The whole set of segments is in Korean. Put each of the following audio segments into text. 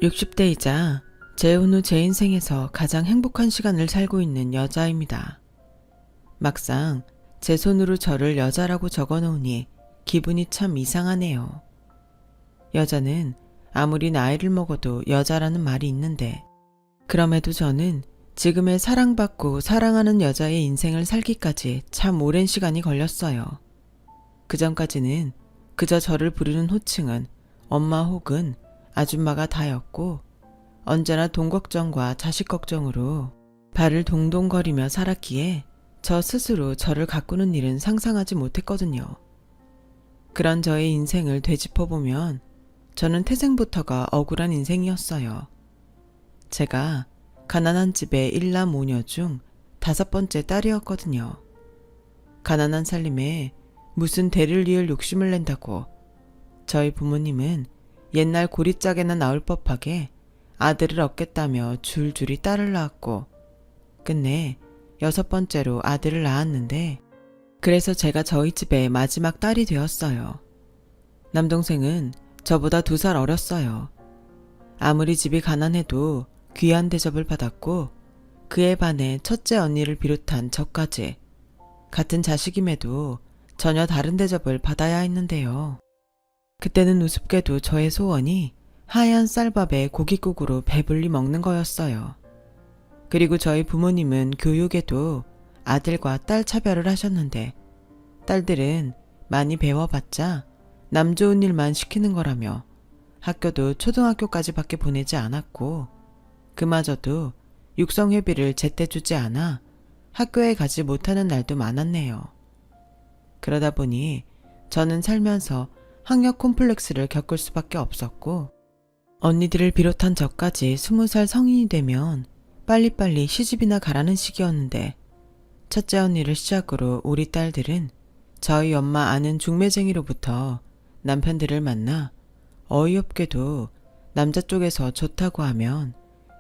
60대이자 재혼 후 제 인생에서 가장 행복한 시간을 살고 있는 여자입니다. 막상 제 손으로 저를 여자라고 적어놓으니 기분이 참 이상하네요. 여자는 아무리 나이를 먹어도 여자라는 말이 있는데, 그럼에도 저는 지금의 사랑받고 사랑하는 여자의 인생을 살기까지 참 오랜 시간이 걸렸어요. 그 전까지는 그저 저를 부르는 호칭은 엄마 혹은 아줌마가 다였고, 언제나 돈 걱정과 자식 걱정으로 발을 동동거리며 살았기에 저 스스로 저를 가꾸는 일은 상상하지 못했거든요. 그런 저의 인생을 되짚어보면 저는 태생부터가 억울한 인생이었어요. 제가 가난한 집의 1남 5녀 중 5번째 딸이었거든요. 가난한 살림에 무슨 대를 이을 욕심을 낸다고 저희 부모님은 옛날 고리짝에나 나올 법하게 아들을 얻겠다며 줄줄이 딸을 낳았고, 끝내 6번째로 아들을 낳았는데, 그래서 제가 저희 집의 마지막 딸이 되었어요. 남동생은 저보다 2살 어렸어요. 아무리 집이 가난해도 귀한 대접을 받았고, 그에 반해 첫째 언니를 비롯한 저까지 같은 자식임에도 전혀 다른 대접을 받아야 했는데요. 그때는 우습게도 저의 소원이 하얀 쌀밥에 고깃국으로 배불리 먹는 거였어요. 그리고 저희 부모님은 교육에도 아들과 딸 차별을 하셨는데, 딸들은 많이 배워봤자 남 좋은 일만 시키는 거라며 학교도 초등학교까지밖에 보내지 않았고, 그마저도 육성회비를 제때 주지 않아 학교에 가지 못하는 날도 많았네요. 그러다 보니 저는 살면서 학력 콤플렉스를 겪을 수밖에 없었고, 언니들을 비롯한 저까지 20살 성인이 되면 빨리빨리 시집이나 가라는 시기였는데, 첫째 언니를 시작으로 우리 딸들은 저희 엄마 아는 중매쟁이로부터 남편들을 만나 어이없게도 남자 쪽에서 좋다고 하면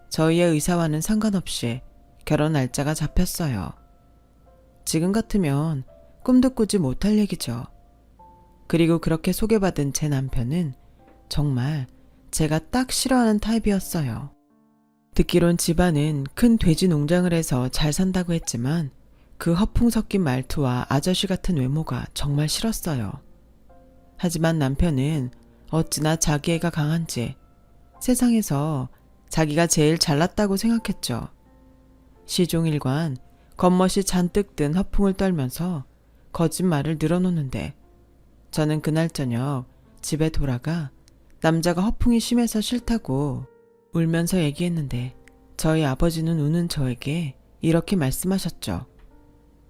저희의 의사와는 상관없이 결혼 날짜가 잡혔어요. 지금 같으면 꿈도 꾸지 못할 얘기죠. 그리고 그렇게 소개받은 제 남편은 정말 제가 딱 싫어하는 타입이었어요. 듣기론 집안은 큰 돼지 농장을 해서 잘 산다고 했지만 그 허풍 섞인 말투와 아저씨 같은 외모가 정말 싫었어요. 하지만 남편은 어찌나 자기애가 강한지 세상에서 자기가 제일 잘났다고 생각했죠. 시종일관 겉멋이 잔뜩 든 허풍을 떨면서 거짓말을 늘어놓는데, 저는 그날 저녁 집에 돌아가 남자가 허풍이 심해서 싫다고 울면서 얘기했는데, 저희 아버지는 우는 저에게 이렇게 말씀하셨죠.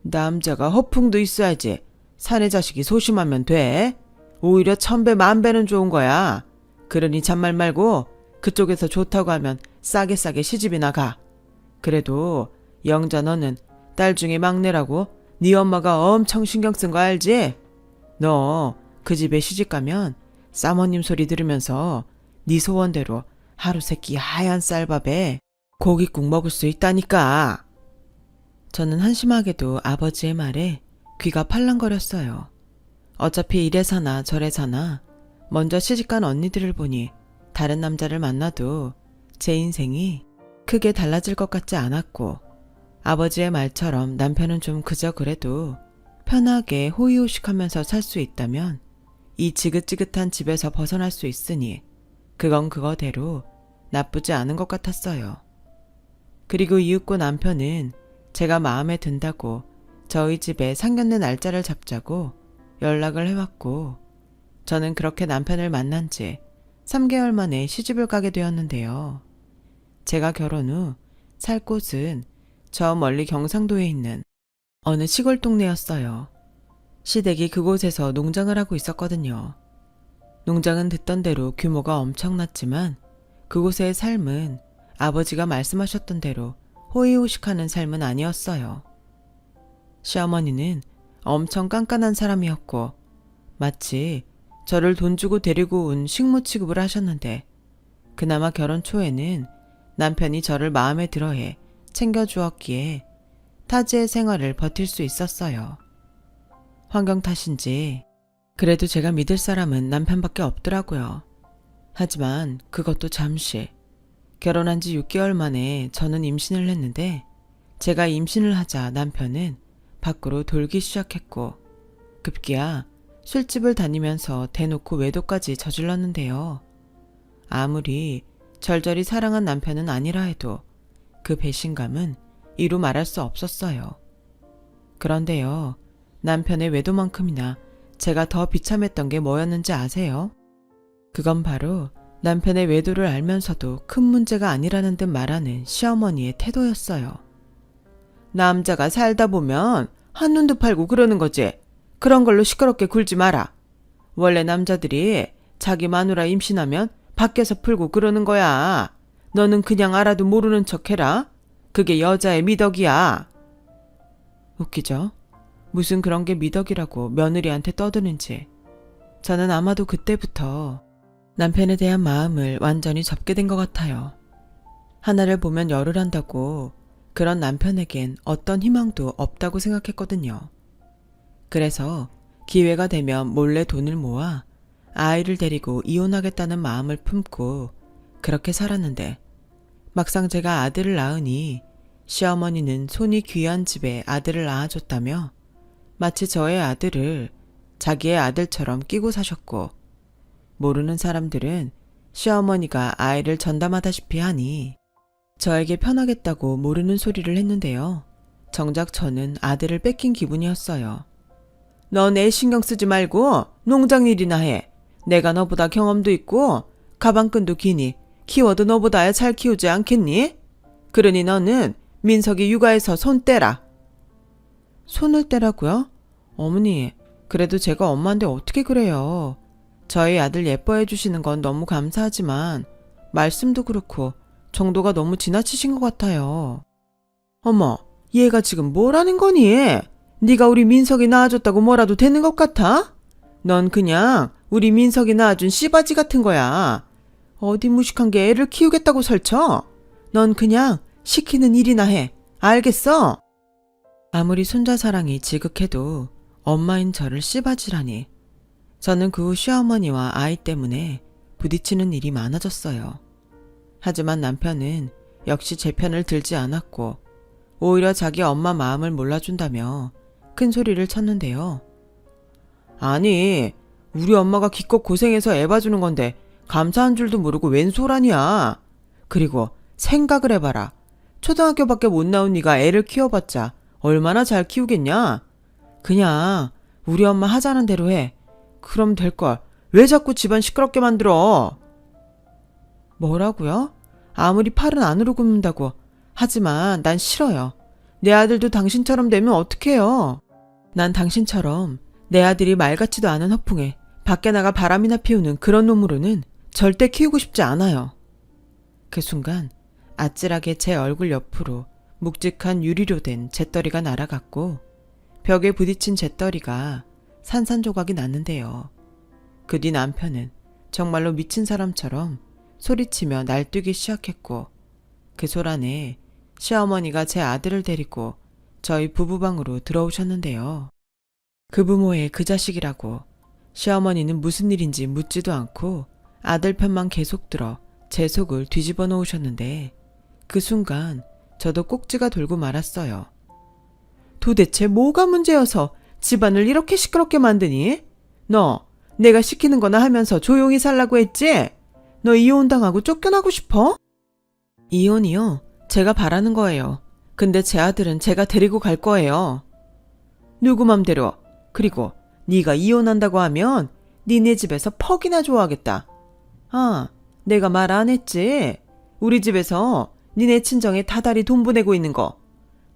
남자가 허풍도 있어야지. 사내 자식이 소심하면 돼. 오히려 1000배 만배는 좋은 거야. 그러니 잔말 말고 그쪽에서 좋다고 하면 싸게 시집이나 가. 그래도 영자 너는 딸 중에 막내라고 네 엄마가 엄청 신경 쓴 거 알지? 너 그 집에 시집가면 사모님 소리 들으면서 네 소원대로 하루 세끼 하얀 쌀밥에 고깃국 먹을 수 있다니까. 저는 한심하게도 아버지의 말에 귀가 팔랑거렸어요. 어차피 이래서나 저래서나 먼저 시집간 언니들을 보니 다른 남자를 만나도 제 인생이 크게 달라질 것 같지 않았고, 아버지의 말처럼 남편은 좀 그저 그래도 편하게 호의호식하면서 살 수 있다면 이 지긋지긋한 집에서 벗어날 수 있으니 그건 그거대로 나쁘지 않은 것 같았어요. 그리고 이윽고 남편은 제가 마음에 든다고 저희 집에 상견례 날짜를 잡자고 연락을 해왔고, 저는 그렇게 남편을 만난 지 3개월 만에 시집을 가게 되었는데요. 제가 결혼 후 살 곳은 저 멀리 경상도에 있는 어느 시골 동네였어요. 시댁이 그곳에서 농장을 하고 있었거든요. 농장은 듣던 대로 규모가 엄청났지만 그곳의 삶은 아버지가 말씀하셨던 대로 호의호식하는 삶은 아니었어요. 시어머니는 엄청 깐깐한 사람이었고, 마치 저를 돈 주고 데리고 온 식모 취급을 하셨는데, 그나마 결혼 초에는 남편이 저를 마음에 들어해 챙겨주었기에 타지의 생활을 버틸 수 있었어요. 환경 탓인지 그래도 제가 믿을 사람은 남편밖에 없더라고요. 하지만 그것도 잠시, 결혼한 지 6개월 만에 저는 임신을 했는데 제가 임신을 하자 남편은 밖으로 돌기 시작했고 급기야 술집을 다니면서 대놓고 외도까지 저질렀는데요. 아무리 절절히 사랑한 남편은 아니라 해도 그 배신감은 이루 말할 수 없었어요. 그런데요, 남편의 외도만큼이나 제가 더 비참했던 게 뭐였는지 아세요? 그건 바로 남편의 외도를 알면서도 큰 문제가 아니라는 듯 말하는 시어머니의 태도였어요. 남자가 살다 보면 한눈도 팔고 그러는 거지. 그런 걸로 시끄럽게 굴지 마라. 원래 남자들이 자기 마누라 임신하면 밖에서 풀고 그러는 거야. 너는 그냥 알아도 모르는 척 해라. 그게 여자의 미덕이야. 웃기죠? 무슨 그런 게 미덕이라고 며느리한테 떠드는지. 저는 아마도 그때부터 남편에 대한 마음을 완전히 접게 된 것 같아요. 하나를 보면 열을 한다고 그런 남편에겐 어떤 희망도 없다고 생각했거든요. 그래서 기회가 되면 몰래 돈을 모아 아이를 데리고 이혼하겠다는 마음을 품고 그렇게 살았는데 막상 제가 아들을 낳으니 시어머니는 손이 귀한 집에 아들을 낳아줬다며 마치 저의 아들을 자기의 아들처럼 끼고 사셨고 모르는 사람들은 시어머니가 아이를 전담하다시피 하니 저에게 편하겠다고 모르는 소리를 했는데요. 정작 저는 아들을 뺏긴 기분이었어요. 너 내 신경 쓰지 말고 농장 일이나 해. 내가 너보다 경험도 있고 가방끈도 기니 키워도 너보다야 잘 키우지 않겠니? 그러니 너는 민석이 육아에서 손 떼라. 손을 떼라고요? 어머니, 그래도 제가 엄마인데 어떻게 그래요. 저희 아들 예뻐해 주시는 건 너무 감사하지만 말씀도 그렇고 정도가 너무 지나치신 것 같아요. 어머, 얘가 지금 뭐라는 거니? 네가 우리 민석이 낳아줬다고 뭐라도 되는 것 같아? 넌 그냥 우리 민석이 낳아준 씨바지 같은 거야. 어디 무식한 게 애를 키우겠다고 설쳐? 넌 그냥 시키는 일이나 해. 알겠어? 아무리 손자 사랑이 지극해도 엄마인 저를 씨바지라니. 저는 그 후 시어머니와 아이 때문에 부딪히는 일이 많아졌어요. 하지만 남편은 역시 제 편을 들지 않았고 오히려 자기 엄마 마음을 몰라준다며 큰 소리를 쳤는데요. 아니, 우리 엄마가 기껏 고생해서 애 봐주는 건데 감사한 줄도 모르고 웬 소란이야. 그리고 생각을 해봐라. 초등학교밖에 못 나온 네가 애를 키워봤자 얼마나 잘 키우겠냐? 그냥 우리 엄마 하자는 대로 해. 그럼 될걸. 왜 자꾸 집안 시끄럽게 만들어? 뭐라고요? 아무리 팔은 안으로 굽는다고. 하지만 난 싫어요. 내 아들도 당신처럼 되면 어떡해요? 난 당신처럼 내 아들이 말 같지도 않은 허풍에 밖에 나가 바람이나 피우는 그런 놈으로는 절대 키우고 싶지 않아요. 그 순간 아찔하게 제 얼굴 옆으로 묵직한 유리로 된 잿더리가 날아갔고 벽에 부딪힌 잿더리가 산산조각이 났는데요. 그 뒤 남편은 정말로 미친 사람처럼 소리치며 날뛰기 시작했고 그 소란에 시어머니가 제 아들을 데리고 저희 부부방으로 들어오셨는데요. 그 부모의 그 자식이라고 시어머니는 무슨 일인지 묻지도 않고 아들 편만 계속 들어 제 속을 뒤집어 놓으셨는데 그 순간 저도 꼭지가 돌고 말았어요. 도대체 뭐가 문제여서 집안을 이렇게 시끄럽게 만드니? 너 내가 시키는 거나 하면서 조용히 살라고 했지? 너 이혼당하고 쫓겨나고 싶어? 이혼이요? 제가 바라는 거예요. 근데 제 아들은 제가 데리고 갈 거예요. 누구 맘대로. 그리고 네가 이혼한다고 하면 니네 집에서 퍽이나 좋아하겠다. 아, 내가 말 안 했지? 우리 집에서 니네 친정에 다달이 돈 보내고 있는 거.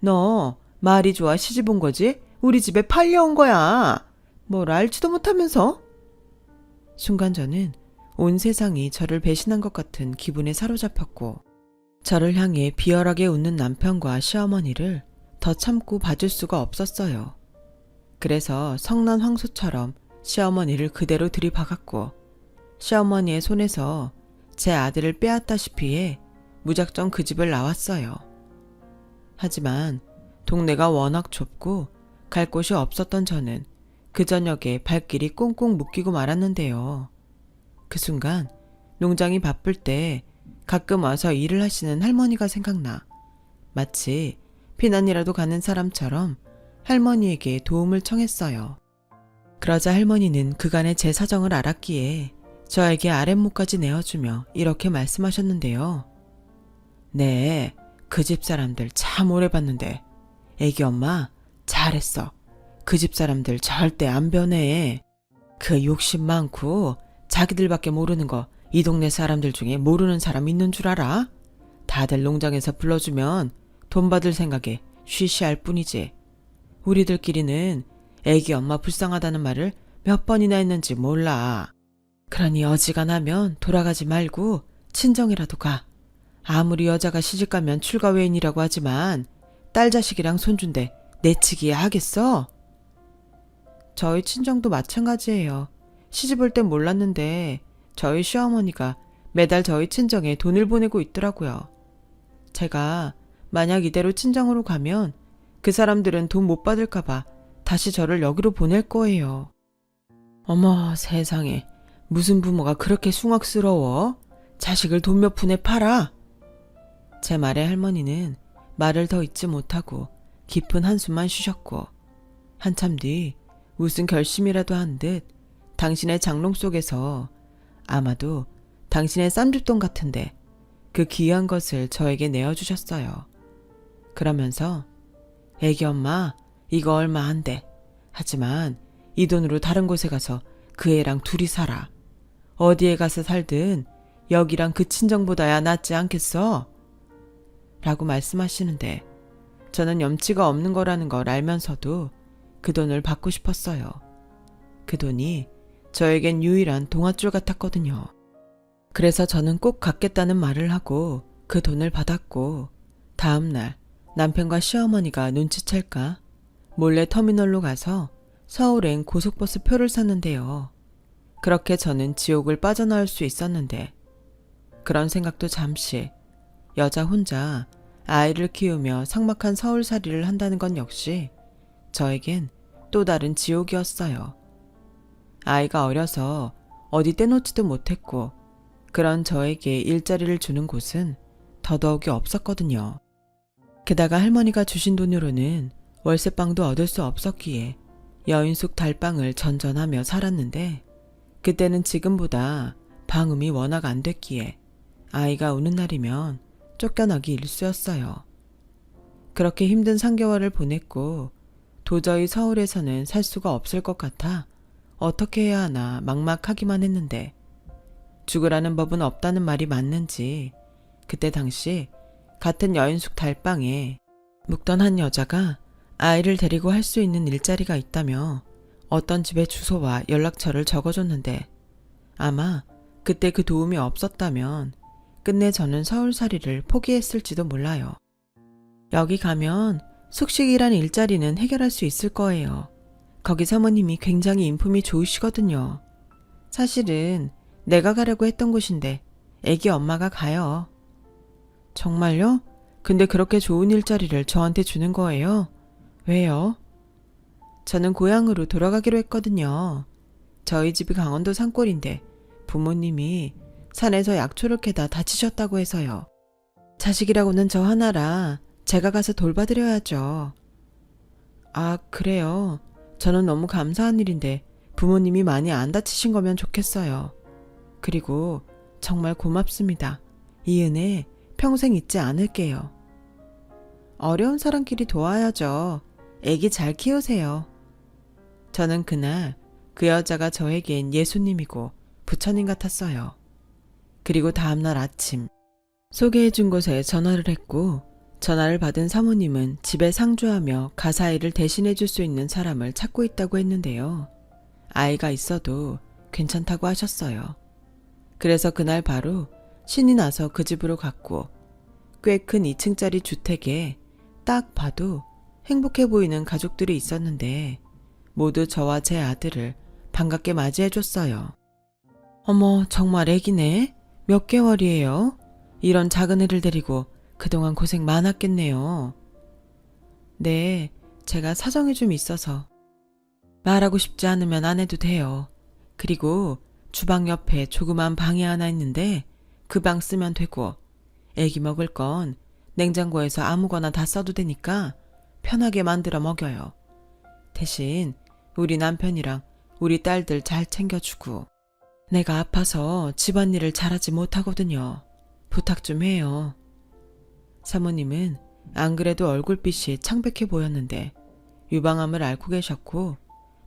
너 말이 좋아 시집 온 거지? 우리 집에 팔려온 거야. 뭘 알지도 못하면서? 순간 저는 온 세상이 저를 배신한 것 같은 기분에 사로잡혔고 저를 향해 비열하게 웃는 남편과 시어머니를 더 참고 봐줄 수가 없었어요. 그래서 성난 황소처럼 시어머니를 그대로 들이박았고 시어머니의 손에서 제 아들을 빼앗다시피 해 무작정 그 집을 나왔어요. 하지만 동네가 워낙 좁고 갈 곳이 없었던 저는 그 저녁에 발길이 꽁꽁 묶이고 말았는데요. 그 순간 농장이 바쁠 때 가끔 와서 일을 하시는 할머니가 생각나. 마치 피난이라도 가는 사람처럼 할머니에게 도움을 청했어요. 그러자 할머니는 그간의 제 사정을 알았기에 저에게 아랫목까지 내어주며 이렇게 말씀하셨는데요. 네, 그 집 사람들 참 오래 봤는데 애기 엄마 잘했어. 그 집 사람들 절대 안 변해. 그 욕심 많고 자기들밖에 모르는 거 이 동네 사람들 중에 모르는 사람 있는 줄 알아? 다들 농장에서 불러주면 돈 받을 생각에 쉬쉬할 뿐이지. 우리들끼리는 애기 엄마 불쌍하다는 말을 몇 번이나 했는지 몰라. 그러니 어지간하면 돌아가지 말고 친정이라도 가. 아무리 여자가 시집가면 출가외인이라고 하지만 딸 자식이랑 손준데 내치기야 하겠어? 저희 친정도 마찬가지예요. 시집 올 땐 몰랐는데 저희 시어머니가 매달 저희 친정에 돈을 보내고 있더라고요. 제가 만약 이대로 친정으로 가면 그 사람들은 돈 못 받을까봐 다시 저를 여기로 보낼 거예요. 어머 세상에, 무슨 부모가 그렇게 숭악스러워? 자식을 돈 몇 푼에 팔아? 제 말에 할머니는 말을 더 잇지 못하고 깊은 한숨만 쉬셨고, 한참 뒤 무슨 결심이라도 한 듯 당신의 장롱 속에서 아마도 당신의 쌈짓돈 같은데 그 귀한 것을 저에게 내어주셨어요. 그러면서 애기 엄마 이거 얼마 안 돼. 하지만 이 돈으로 다른 곳에 가서 그 애랑 둘이 살아. 어디에 가서 살든 여기랑 그 친정보다야 낫지 않겠어? 라고 말씀하시는데 저는 염치가 없는 거라는 걸 알면서도 그 돈을 받고 싶었어요. 그 돈이 저에겐 유일한 동아줄 같았거든요. 그래서 저는 꼭 갚겠다는 말을 하고 그 돈을 받았고, 다음날 남편과 시어머니가 눈치챌까 몰래 터미널로 가서 서울행 고속버스 표를 샀는데요. 그렇게 저는 지옥을 빠져나올 수 있었는데, 그런 생각도 잠시, 여자 혼자 아이를 키우며 삭막한 서울살이를 한다는 건 역시 저에겐 또 다른 지옥이었어요. 아이가 어려서 어디 떼놓지도 못했고, 그런 저에게 일자리를 주는 곳은 더더욱이 없었거든요. 게다가 할머니가 주신 돈으로는 월세방도 얻을 수 없었기에 여인숙 달방을 전전하며 살았는데, 그때는 지금보다 방음이 워낙 안 됐기에 아이가 우는 날이면 쫓겨나기 일쑤였어요. 그렇게 힘든 3개월을 보냈고 도저히 서울에서는 살 수가 없을 것 같아 어떻게 해야 하나 막막하기만 했는데, 죽으라는 법은 없다는 말이 맞는지 그때 당시 같은 여인숙 달방에 묵던 한 여자가 아이를 데리고 할 수 있는 일자리가 있다며 어떤 집의 주소와 연락처를 적어줬는데, 아마 그때 그 도움이 없었다면 끝내 저는 서울살이를 포기했을지도 몰라요. 여기 가면 숙식이란 일자리는 해결할 수 있을 거예요. 거기 사모님이 굉장히 인품이 좋으시거든요. 사실은 내가 가려고 했던 곳인데 애기 엄마가 가요. 정말요? 근데 그렇게 좋은 일자리를 저한테 주는 거예요? 왜요? 저는 고향으로 돌아가기로 했거든요. 저희 집이 강원도 산골인데 부모님이 산에서 약초를 캐다 다치셨다고 해서요. 자식이라고는 저 하나라 제가 가서 돌봐드려야죠. 아, 그래요? 저는 너무 감사한 일인데 부모님이 많이 안 다치신 거면 좋겠어요. 그리고 정말 고맙습니다. 이 은혜 평생 잊지 않을게요. 어려운 사람끼리 도와야죠. 애기 잘 키우세요. 저는 그날 그 여자가 저에겐 예수님이고 부처님 같았어요. 그리고 다음날 아침 소개해준 곳에 전화를 했고, 전화를 받은 사모님은 집에 상주하며 가사일을 대신해줄 수 있는 사람을 찾고 있다고 했는데요. 아이가 있어도 괜찮다고 하셨어요. 그래서 그날 바로 신이 나서 그 집으로 갔고, 꽤 큰 2층짜리 주택에 딱 봐도 행복해 보이는 가족들이 있었는데 모두 저와 제 아들을 반갑게 맞이해줬어요. 어머, 정말 애기네? 몇 개월이에요? 이런 작은 애를 데리고 그동안 고생 많았겠네요. 네, 제가 사정이 좀 있어서. 말하고 싶지 않으면 안 해도 돼요. 그리고 주방 옆에 조그만 방이 하나 있는데 그 방 쓰면 되고, 애기 먹을 건 냉장고에서 아무거나 다 써도 되니까 편하게 만들어 먹여요. 대신 우리 남편이랑 우리 딸들 잘 챙겨주고. 내가 아파서 집안일을 잘하지 못하거든요. 부탁 좀 해요. 사모님은 안 그래도 얼굴빛이 창백해 보였는데 유방암을 앓고 계셨고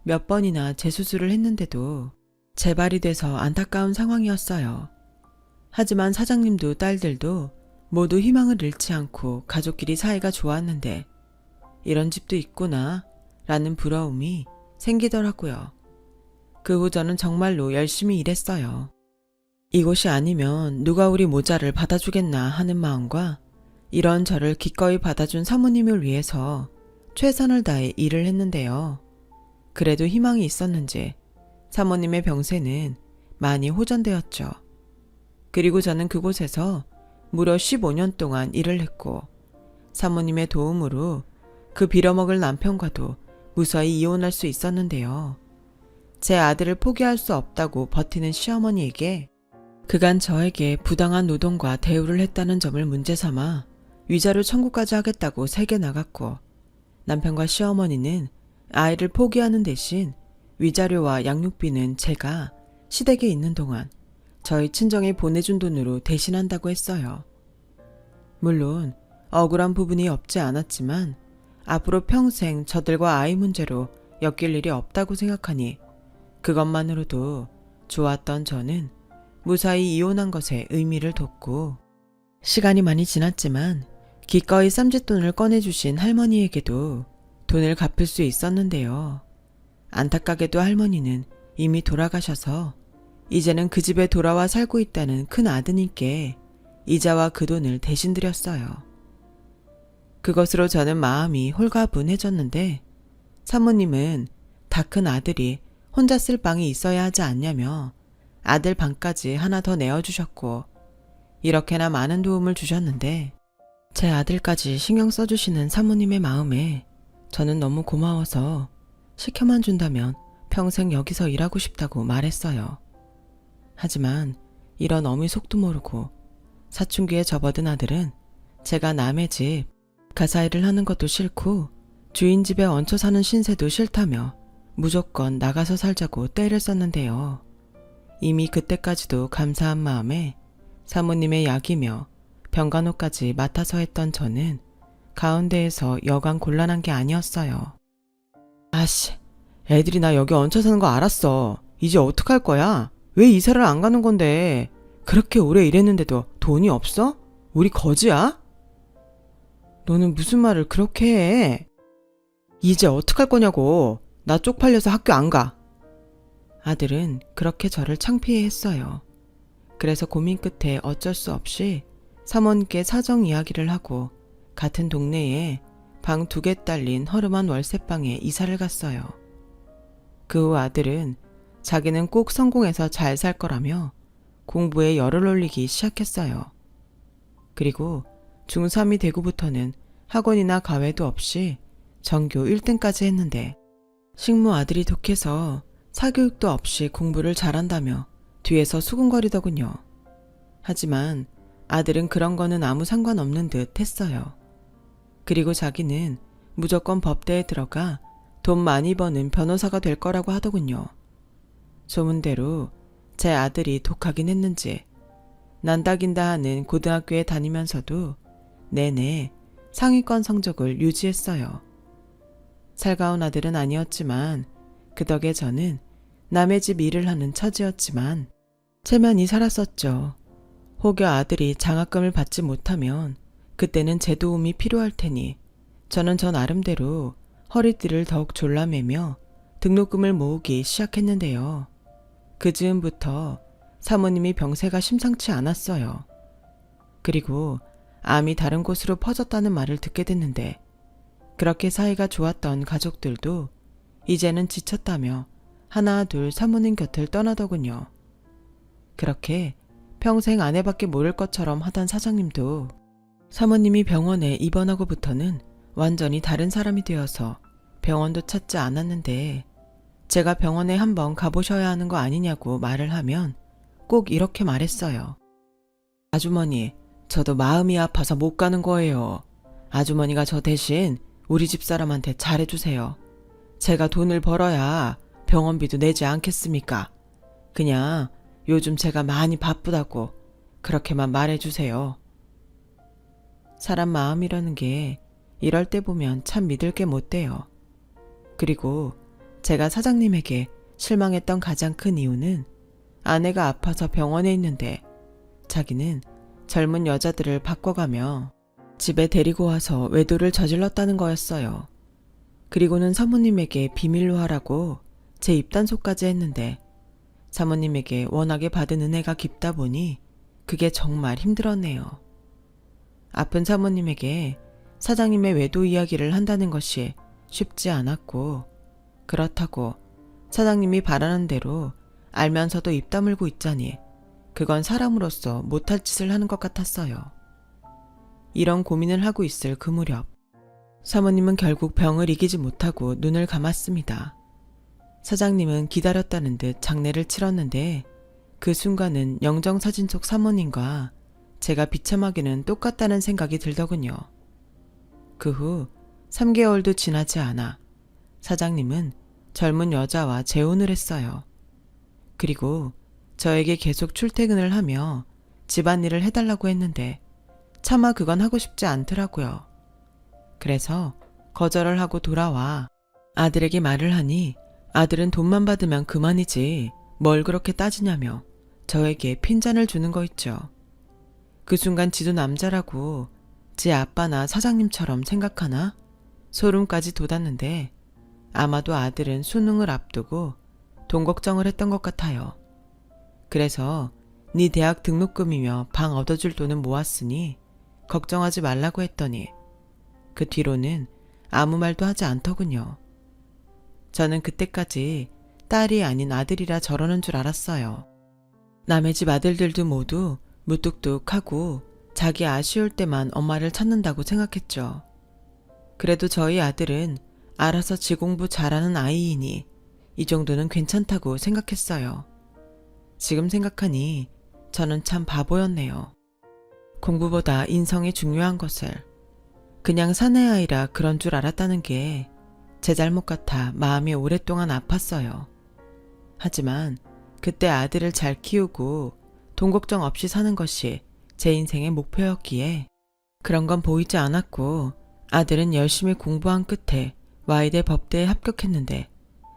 몇 번이나 재수술을 했는데도 재발이 돼서 안타까운 상황이었어요. 하지만 사장님도 딸들도 모두 희망을 잃지 않고 가족끼리 사이가 좋았는데 이런 집도 있구나 라는 부러움이 생기더라고요. 그 후 저는 정말로 열심히 일했어요. 이곳이 아니면 누가 우리 모자를 받아주겠나 하는 마음과 이런 저를 기꺼이 받아준 사모님을 위해서 최선을 다해 일을 했는데요. 그래도 희망이 있었는지 사모님의 병세는 많이 호전되었죠. 그리고 저는 그곳에서 무려 15년 동안 일을 했고 사모님의 도움으로 그 빌어먹을 남편과도 무사히 이혼할 수 있었는데요. 제 아들을 포기할 수 없다고 버티는 시어머니에게 그간 저에게 부당한 노동과 대우를 했다는 점을 문제 삼아 위자료 청구까지 하겠다고 세게 나갔고 남편과 시어머니는 아이를 포기하는 대신 위자료와 양육비는 제가 시댁에 있는 동안 저희 친정에 보내준 돈으로 대신한다고 했어요. 물론 억울한 부분이 없지 않았지만 앞으로 평생 저들과 아이 문제로 엮일 일이 없다고 생각하니 그것만으로도 좋았던 저는 무사히 이혼한 것에 의미를 뒀고 시간이 많이 지났지만 기꺼이 쌈짓돈을 꺼내주신 할머니에게도 돈을 갚을 수 있었는데요. 안타깝게도 할머니는 이미 돌아가셔서 이제는 그 집에 돌아와 살고 있다는 큰 아드님께 이자와 그 돈을 대신 드렸어요. 그것으로 저는 마음이 홀가분해졌는데 사모님은 다 큰 아들이 혼자 쓸 방이 있어야 하지 않냐며 아들 방까지 하나 더 내어주셨고 이렇게나 많은 도움을 주셨는데 제 아들까지 신경 써주시는 사모님의 마음에 저는 너무 고마워서 시켜만 준다면 평생 여기서 일하고 싶다고 말했어요. 하지만 이런 어미 속도 모르고 사춘기에 접어든 아들은 제가 남의 집 가사일을 하는 것도 싫고 주인 집에 얹혀 사는 신세도 싫다며 무조건 나가서 살자고 떼를 썼는데요. 이미 그때까지도 감사한 마음에 사모님의 약이며 병간호까지 맡아서 했던 저는 가운데에서 여간 곤란한 게 아니었어요. 아씨, 애들이 나 여기 얹혀 사는 거 알았어. 이제 어떡할 거야? 왜 이사를 안 가는 건데? 그렇게 오래 일했는데도 돈이 없어? 우리 거지야? 너는 무슨 말을 그렇게 해? 이제 어떡할 거냐고. 나 쪽팔려서 학교 안 가. 아들은 그렇게 저를 창피해했어요. 그래서 고민 끝에 어쩔 수 없이 사모님께 사정 이야기를 하고 같은 동네에 방 2개 딸린 허름한 월세방에 이사를 갔어요. 그 후 아들은 자기는 꼭 성공해서 잘 살 거라며 공부에 열을 올리기 시작했어요. 그리고 중3이 되고부터는 학원이나 과외도 없이 전교 1등까지 했는데 식모 아들이 독해서 사교육도 없이 공부를 잘한다며 뒤에서 수군거리더군요. 하지만 아들은 그런 거는 아무 상관없는 듯 했어요. 그리고 자기는 무조건 법대에 들어가 돈 많이 버는 변호사가 될 거라고 하더군요. 소문대로 제 아들이 독하긴 했는지 난다긴다 하는 고등학교에 다니면서도 내내 상위권 성적을 유지했어요. 살가운 아들은 아니었지만 그 덕에 저는 남의 집 일을 하는 처지였지만 체면이 살았었죠. 혹여 아들이 장학금을 받지 못하면 그때는 제 도움이 필요할 테니 저는 저 나름대로 허리띠를 더욱 졸라매며 등록금을 모으기 시작했는데요. 그 즈음부터 사모님이 병세가 심상치 않았어요. 그리고 암이 다른 곳으로 퍼졌다는 말을 듣게 됐는데 그렇게 사이가 좋았던 가족들도 이제는 지쳤다며 하나 둘 사모님 곁을 떠나더군요. 그렇게 평생 아내밖에 모를 것처럼 하던 사장님도 사모님이 병원에 입원하고부터는 완전히 다른 사람이 되어서 병원도 찾지 않았는데 제가 병원에 한번 가보셔야 하는 거 아니냐고 말을 하면 꼭 이렇게 말했어요. 아주머니, 저도 마음이 아파서 못 가는 거예요. 아주머니가 저 대신 우리 집 사람한테 잘해주세요. 제가 돈을 벌어야 병원비도 내지 않겠습니까? 그냥 요즘 제가 많이 바쁘다고 그렇게만 말해주세요. 사람 마음이라는 게 이럴 때 보면 참 믿을 게 못 돼요. 그리고 제가 사장님에게 실망했던 가장 큰 이유는 아내가 아파서 병원에 있는데 자기는 젊은 여자들을 바꿔가며 집에 데리고 와서 외도를 저질렀다는 거였어요. 그리고는 사모님에게 비밀로 하라고 제 입단속까지 했는데 사모님에게 워낙에 받은 은혜가 깊다 보니 그게 정말 힘들었네요. 아픈 사모님에게 사장님의 외도 이야기를 한다는 것이 쉽지 않았고, 그렇다고 사장님이 바라는 대로 알면서도 입 다물고 있자니 그건 사람으로서 못할 짓을 하는 것 같았어요. 이런 고민을 하고 있을 그 무렵 사모님은 결국 병을 이기지 못하고 눈을 감았습니다. 사장님은 기다렸다는 듯 장례를 치렀는데 그 순간은 영정사진 속 사모님과 제가 비참하게는 똑같다는 생각이 들더군요. 그 후 3개월도 지나지 않아 사장님은 젊은 여자와 재혼을 했어요. 그리고 저에게 계속 출퇴근을 하며 집안일을 해달라고 했는데 차마 그건 하고 싶지 않더라고요. 그래서 거절을 하고 돌아와 아들에게 말을 하니 아들은 돈만 받으면 그만이지 뭘 그렇게 따지냐며 저에게 핀잔을 주는 거 있죠. 그 순간 지도 남자라고 지 아빠나 사장님처럼 생각하나 소름까지 돋았는데 아마도 아들은 수능을 앞두고 돈 걱정을 했던 것 같아요. 그래서 네 대학 등록금이며 방 얻어줄 돈은 모았으니 걱정하지 말라고 했더니 그 뒤로는 아무 말도 하지 않더군요. 저는 그때까지 딸이 아닌 아들이라 저러는 줄 알았어요. 남의 집 아들들도 모두 무뚝뚝하고 자기 아쉬울 때만 엄마를 찾는다고 생각했죠. 그래도 저희 아들은 알아서 지 공부 잘하는 아이이니 이 정도는 괜찮다고 생각했어요. 지금 생각하니 저는 참 바보였네요. 공부보다 인성이 중요한 것을 그냥 사내 아이라 그런 줄 알았다는 게 제 잘못 같아 마음이 오랫동안 아팠어요. 하지만 그때 아들을 잘 키우고 돈 걱정 없이 사는 것이 제 인생의 목표였기에 그런 건 보이지 않았고 아들은 열심히 공부한 끝에 와이대 법대에 합격했는데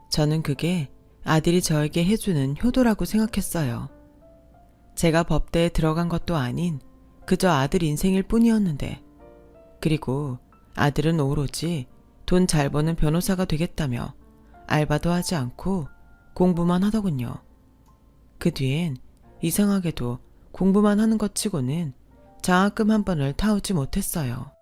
저는 그게 아들이 저에게 해주는 효도라고 생각했어요. 제가 법대에 들어간 것도 아닌 그저 아들 인생일 뿐이었는데 그리고 아들은 오로지 돈 잘 버는 변호사가 되겠다며 알바도 하지 않고 공부만 하더군요. 그 뒤엔 이상하게도 공부만 하는 것 치고는 장학금 한 번을 타오지 못했어요.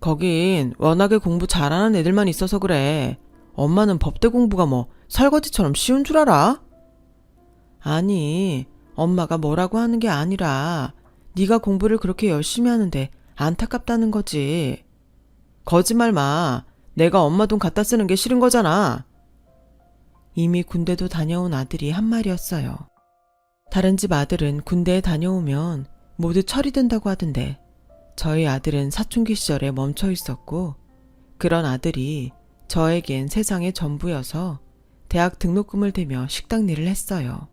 거긴 워낙에 공부 잘하는 애들만 있어서 그래. 엄마는 법대 공부가 뭐 설거지처럼 쉬운 줄 알아? 아니, 엄마가 뭐라고 하는 게 아니라 네가 공부를 그렇게 열심히 하는데 안타깝다는 거지. 거짓말 마. 내가 엄마 돈 갖다 쓰는 게 싫은 거잖아. 이미 군대도 다녀온 아들이 한 말이었어요. 다른 집 아들은 군대에 다녀오면 모두 처리된다고 하던데 저희 아들은 사춘기 시절에 멈춰 있었고 그런 아들이 저에겐 세상의 전부여서 대학 등록금을 대며 식당 일을 했어요.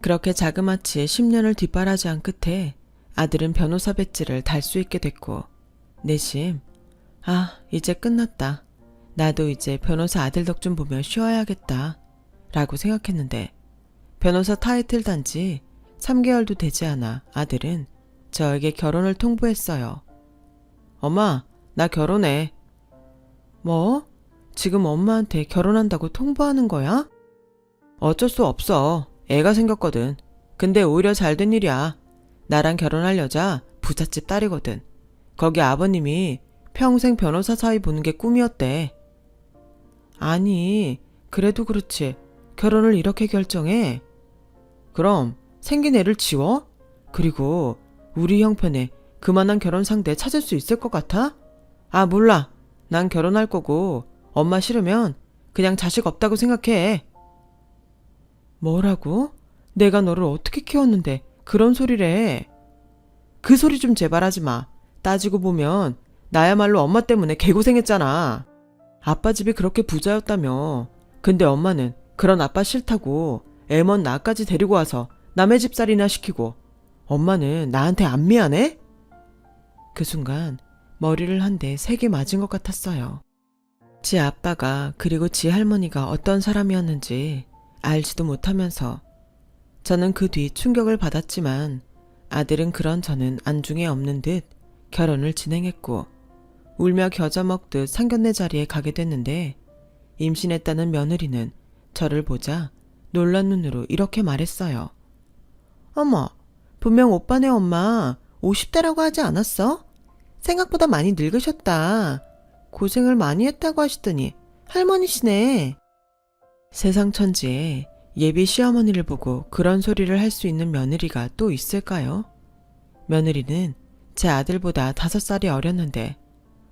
그렇게 자그마치 10년을 뒷바라지한 끝에 아들은 변호사 배지를 달 수 있게 됐고 내심 이제 끝났다. 나도 이제 변호사 아들 덕 좀 보며 쉬어야겠다 라고 생각했는데 변호사 타이틀 단지 3개월도 되지 않아 아들은 저에게 결혼을 통보했어요. 엄마, 나 결혼해. 뭐? 지금 엄마한테 결혼한다고 통보하는 거야? 어쩔 수 없어. 애가 생겼거든. 근데 오히려 잘된 일이야. 나랑 결혼할 여자 부잣집 딸이거든. 거기 아버님이 평생 변호사 사위 보는 게 꿈이었대. 아니, 그래도 그렇지. 결혼을 이렇게 결정해? 그럼 생긴 애를 지워? 그리고 우리 형편에 그만한 결혼 상대 찾을 수 있을 것 같아? 몰라. 난 결혼할 거고 엄마 싫으면 그냥 자식 없다고 생각해. 뭐라고? 내가 너를 어떻게 키웠는데 그런 소리를 해? 그 소리 좀 제발 하지 마. 따지고 보면 나야말로 엄마 때문에 개고생했잖아. 아빠 집이 그렇게 부자였다며. 근데 엄마는 그런 아빠 싫다고 애먼 나까지 데리고 와서 남의 집살이나 시키고 엄마는 나한테 안 미안해? 그 순간 머리를 한 대 세게 맞은 것 같았어요. 지 아빠가 그리고 지 할머니가 어떤 사람이었는지 알지도 못하면서 저는 그 뒤 충격을 받았지만 아들은 그런 저는 안중에 없는 듯 결혼을 진행했고 울며 겨자 먹듯 상견례 자리에 가게 됐는데 임신했다는 며느리는 저를 보자 놀란 눈으로 이렇게 말했어요. 어머, 분명 오빠네 엄마 50대라고 하지 않았어? 생각보다 많이 늙으셨다. 고생을 많이 했다고 하시더니 할머니시네. 세상 천지에 예비 시어머니를 보고 그런 소리를 할 수 있는 며느리가 또 있을까요? 며느리는 제 아들보다 5살이 어렸는데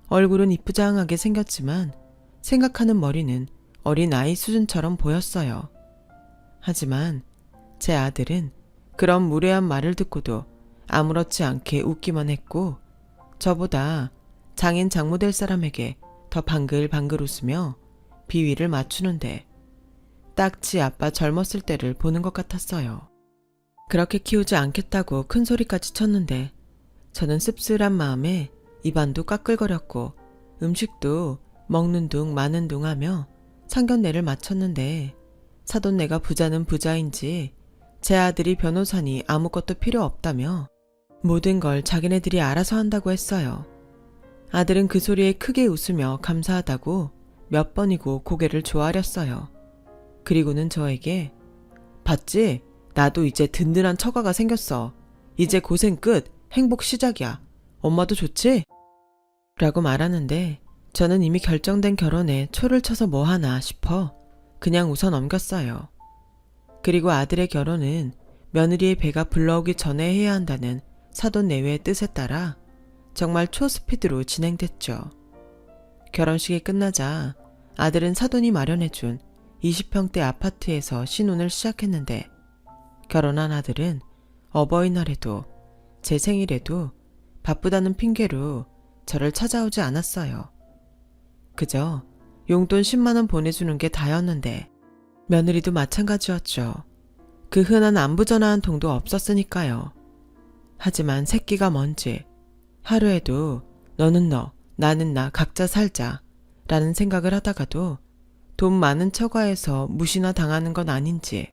얼굴은 이쁘장하게 생겼지만 생각하는 머리는 어린 아이 수준처럼 보였어요. 하지만 제 아들은 그런 무례한 말을 듣고도 아무렇지 않게 웃기만 했고 저보다 장인 장모 될 사람에게 더 방글방글 웃으며 비위를 맞추는데 딱 지 아빠 젊었을 때를 보는 것 같았어요. 그렇게 키우지 않겠다고 큰 소리까지 쳤는데 저는 씁쓸한 마음에 입안도 까끌거렸고 음식도 먹는 둥 마는 둥 하며 상견례를 마쳤는데 사돈네가 부자는 부자인지 제 아들이 변호사니 아무것도 필요 없다며 모든 걸 자기네들이 알아서 한다고 했어요. 아들은 그 소리에 크게 웃으며 감사하다고 몇 번이고 고개를 조아렸어요. 그리고는 저에게 봤지? 나도 이제 든든한 처가가 생겼어. 이제 고생 끝, 행복 시작이야. 엄마도 좋지? 라고 말하는데 저는 이미 결정된 결혼에 초를 쳐서 뭐하나 싶어 그냥 웃어 넘겼어요. 그리고 아들의 결혼은 며느리의 배가 불러오기 전에 해야 한다는 사돈 내외의 뜻에 따라 정말 초스피드로 진행됐죠. 결혼식이 끝나자 아들은 사돈이 마련해준 20평대 아파트에서 신혼을 시작했는데 결혼한 아들은 어버이날에도 제 생일에도 바쁘다는 핑계로 저를 찾아오지 않았어요. 그저 용돈 10만원 보내주는 게 다였는데 며느리도 마찬가지였죠. 그 흔한 안부전화한 통도 없었으니까요. 하지만 새끼가 뭔지 하루에도 너는 너, 나는 나 각자 살자 라는 생각을 하다가도 돈 많은 처가에서 무시나 당하는 건 아닌지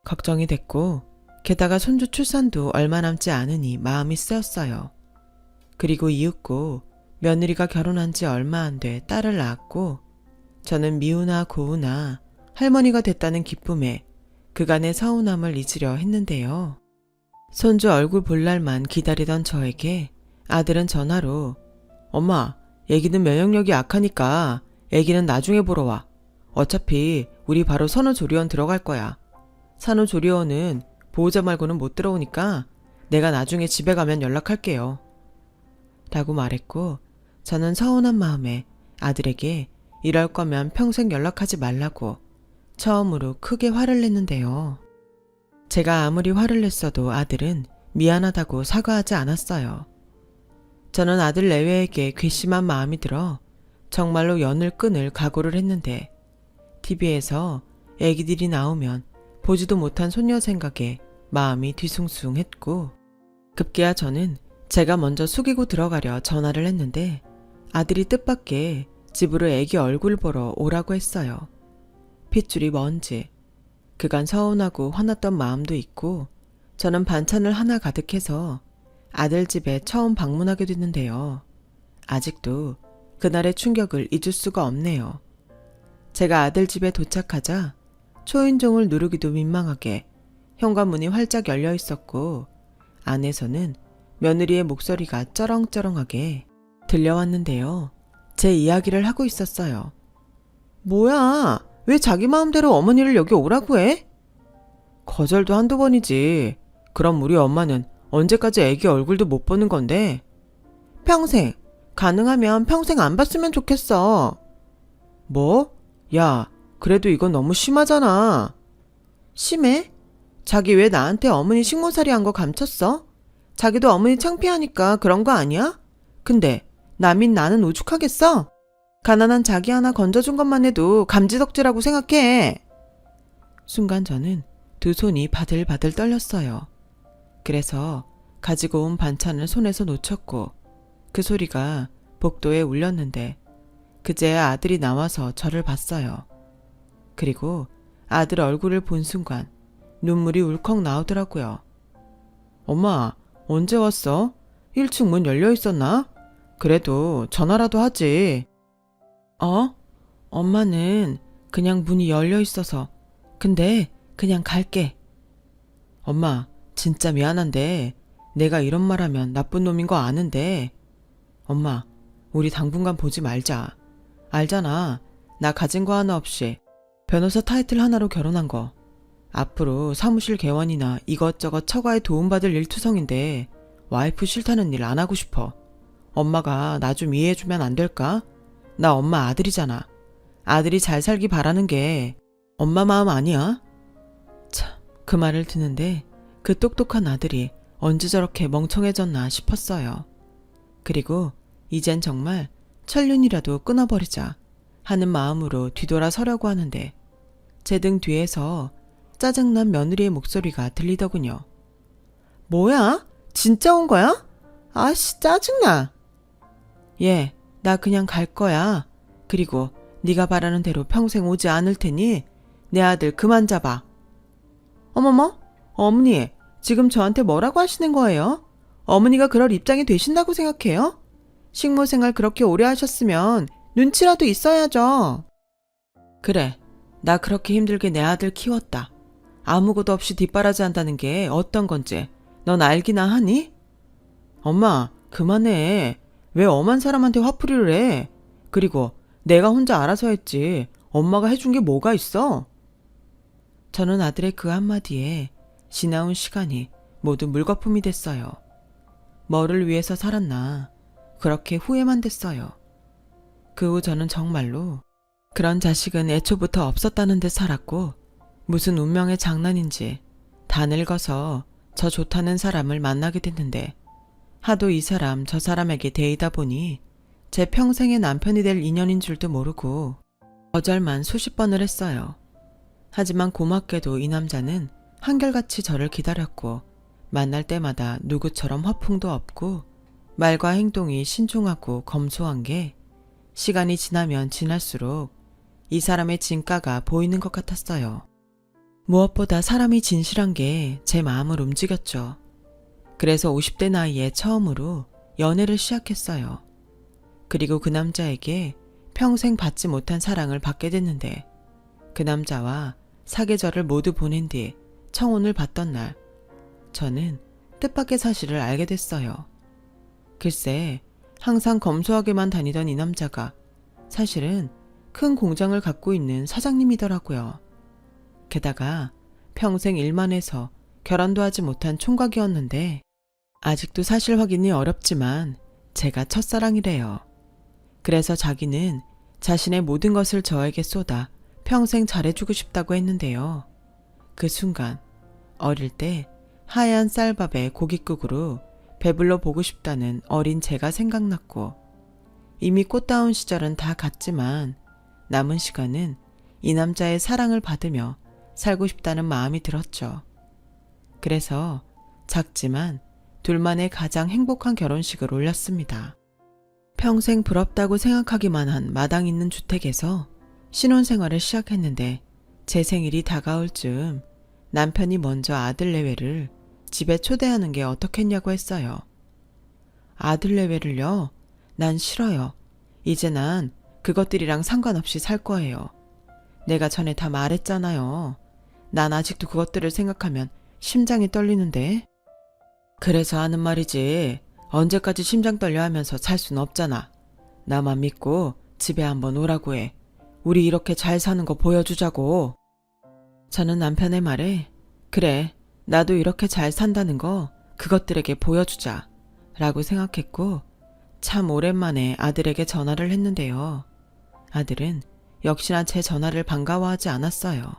걱정이 됐고 게다가 손주 출산도 얼마 남지 않으니 마음이 쓰였어요. 그리고 이윽고 며느리가 결혼한 지 얼마 안 돼 딸을 낳았고 저는 미우나 고우나 할머니가 됐다는 기쁨에 그간의 서운함을 잊으려 했는데요. 손주 얼굴 볼 날만 기다리던 저에게 아들은 전화로 엄마, 애기는 면역력이 약하니까 애기는 나중에 보러 와. 어차피 우리 바로 산후조리원 들어갈 거야. 산후조리원은 보호자 말고는 못 들어오니까 내가 나중에 집에 가면 연락할게요. 라고 말했고 저는 서운한 마음에 아들에게 이럴 거면 평생 연락하지 말라고 처음으로 크게 화를 냈는데요. 제가 아무리 화를 냈어도 아들은 미안하다고 사과하지 않았어요. 저는 아들 내외에게 괘씸한 마음이 들어 정말로 연을 끊을 각오를 했는데 TV에서 애기들이 나오면 보지도 못한 손녀 생각에 마음이 뒤숭숭했고 급기야 저는 제가 먼저 숙이고 들어가려 전화를 했는데 아들이 뜻밖의 집으로 애기 얼굴 보러 오라고 했어요. 핏줄이 뭔지 그간 서운하고 화났던 마음도 있고 저는 반찬을 하나 가득해서 아들 집에 처음 방문하게 됐는데요. 아직도 그날의 충격을 잊을 수가 없네요. 제가 아들 집에 도착하자 초인종을 누르기도 민망하게 현관문이 활짝 열려 있었고 안에서는 며느리의 목소리가 쩌렁쩌렁하게 들려왔는데요. 제 이야기를 하고 있었어요. 뭐야? 왜 자기 마음대로 어머니를 여기 오라고 해? 거절도 한두 번이지. 그럼 우리 엄마는 언제까지 애기 얼굴도 못 보는 건데? 평생, 가능하면 평생 안 봤으면 좋겠어. 뭐? 야, 그래도 이건 너무 심하잖아. 심해? 자기 왜 나한테 어머니 식모살이 한 거 감췄어? 자기도 어머니 창피하니까 그런 거 아니야? 근데 남인 나는 오죽하겠어? 가난한 자기 하나 건져준 것만 해도 감지덕지라고 생각해. 순간 저는 두 손이 바들바들 떨렸어요. 그래서 가지고 온 반찬을 손에서 놓쳤고 그 소리가 복도에 울렸는데 그제야 아들이 나와서 저를 봤어요. 그리고 아들 얼굴을 본 순간 눈물이 울컥 나오더라고요. 엄마, 언제 왔어? 1층 문 열려 있었나? 그래도 전화라도 하지. 엄마는 그냥 문이 열려 있어서. 근데 그냥 갈게. 엄마, 진짜 미안한데 내가 이런 말하면 나쁜 놈인 거 아는데. 엄마, 우리 당분간 보지 말자. 알잖아. 나 가진 거 하나 없이 변호사 타이틀 하나로 결혼한 거. 앞으로 사무실 개원이나 이것저것 처가에 도움받을 일투성인데 와이프 싫다는 일 안 하고 싶어. 엄마가 나 좀 이해해주면 안 될까? 나 엄마 아들이잖아. 아들이 잘 살기 바라는 게 엄마 마음 아니야? 참, 그 말을 듣는데 그 똑똑한 아들이 언제 저렇게 멍청해졌나 싶었어요. 그리고 이젠 정말 천륜이라도 끊어버리자 하는 마음으로 뒤돌아 서려고 하는데 제 등 뒤에서 짜증난 며느리의 목소리가 들리더군요. 뭐야? 진짜 온 거야? 아씨, 짜증나. 예, 나 그냥 갈 거야. 그리고 네가 바라는 대로 평생 오지 않을 테니 내 아들 그만 잡아. 어머머, 어머니, 지금 저한테 뭐라고 하시는 거예요? 어머니가 그럴 입장이 되신다고 생각해요? 식모 생활 그렇게 오래 하셨으면 눈치라도 있어야죠. 그래, 나 그렇게 힘들게 내 아들 키웠다. 아무것도 없이 뒷바라지 한다는 게 어떤 건지 넌 알기나 하니? 엄마, 그만해. 왜 엄한 사람한테 화풀이를 해? 그리고 내가 혼자 알아서 했지. 엄마가 해준 게 뭐가 있어? 저는 아들의 그 한마디에 지나온 시간이 모두 물거품이 됐어요. 뭐를 위해서 살았나 그렇게 후회만 됐어요. 그 후 저는 정말로 그런 자식은 애초부터 없었다는 듯 살았고 무슨 운명의 장난인지 다 늙어서 저 좋다는 사람을 만나게 됐는데 하도 이 사람 저 사람에게 대이다 보니 제 평생의 남편이 될 인연인 줄도 모르고 거절만 수십 번을 했어요. 하지만 고맙게도 이 남자는 한결같이 저를 기다렸고 만날 때마다 누구처럼 허풍도 없고 말과 행동이 신중하고 검소한 게 시간이 지나면 지날수록 이 사람의 진가가 보이는 것 같았어요. 무엇보다 사람이 진실한 게 제 마음을 움직였죠. 그래서 50대 나이에 처음으로 연애를 시작했어요. 그리고 그 남자에게 평생 받지 못한 사랑을 받게 됐는데 그 남자와 사계절을 모두 보낸 뒤 청혼을 받던 날 저는 뜻밖의 사실을 알게 됐어요. 글쎄, 항상 검소하게만 다니던 이 남자가 사실은 큰 공장을 갖고 있는 사장님이더라고요. 게다가 평생 일만 해서 결혼도 하지 못한 총각이었는데 아직도 사실 확인이 어렵지만 제가 첫사랑이래요. 그래서 자기는 자신의 모든 것을 저에게 쏟아 평생 잘해주고 싶다고 했는데요. 그 순간 어릴 때 하얀 쌀밥에 고깃국으로 배불러 보고 싶다는 어린 제가 생각났고 이미 꽃다운 시절은 다 갔지만 남은 시간은 이 남자의 사랑을 받으며 살고 싶다는 마음이 들었죠. 그래서 작지만 둘만의 가장 행복한 결혼식을 올렸습니다. 평생 부럽다고 생각하기만 한 마당 있는 주택에서 신혼생활을 시작했는데 제 생일이 다가올 즈음 남편이 먼저 아들 내외를 집에 초대하는 게 어떻겠냐고 했어요. 아들 내외를요? 난 싫어요. 이제 난 그것들이랑 상관없이 살 거예요. 내가 전에 다 말했잖아요. 난 아직도 그것들을 생각하면 심장이 떨리는데. 그래서 하는 말이지. 언제까지 심장 떨려 하면서 살 순 없잖아. 나만 믿고 집에 한번 오라고 해. 우리 이렇게 잘 사는 거 보여주자고. 저는 남편의 말에 그래, 나도 이렇게 잘 산다는 거 그것들에게 보여주자 라고 생각했고 참 오랜만에 아들에게 전화를 했는데요. 아들은 역시나 제 전화를 반가워하지 않았어요.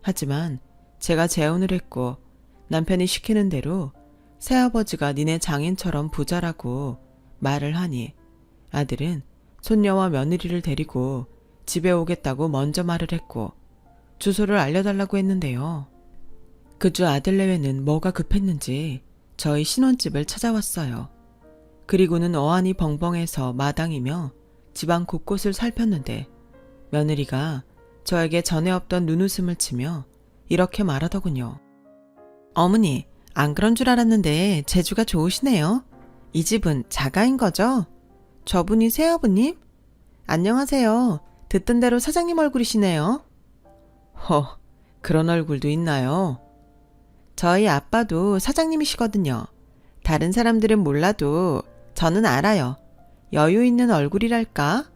하지만 제가 재혼을 했고 남편이 시키는 대로 새아버지가 니네 장인처럼 부자라고 말을 하니 아들은 손녀와 며느리를 데리고 집에 오겠다고 먼저 말을 했고 주소를 알려달라고 했는데요. 그 주 아들 내외는 뭐가 급했는지 저희 신혼집을 찾아왔어요. 그리고는 어안이 벙벙해서 마당이며 집안 곳곳을 살폈는데 며느리가 저에게 전에 없던 눈웃음을 치며 이렇게 말하더군요. 어머니, 안 그런 줄 알았는데 재주가 좋으시네요. 이 집은 자가인 거죠? 저분이 새아버님? 안녕하세요. 듣던 대로 사장님 얼굴이시네요. 허, 그런 얼굴도 있나요? 저희 아빠도 사장님이시거든요. 다른 사람들은 몰라도 저는 알아요. 여유 있는 얼굴이랄까?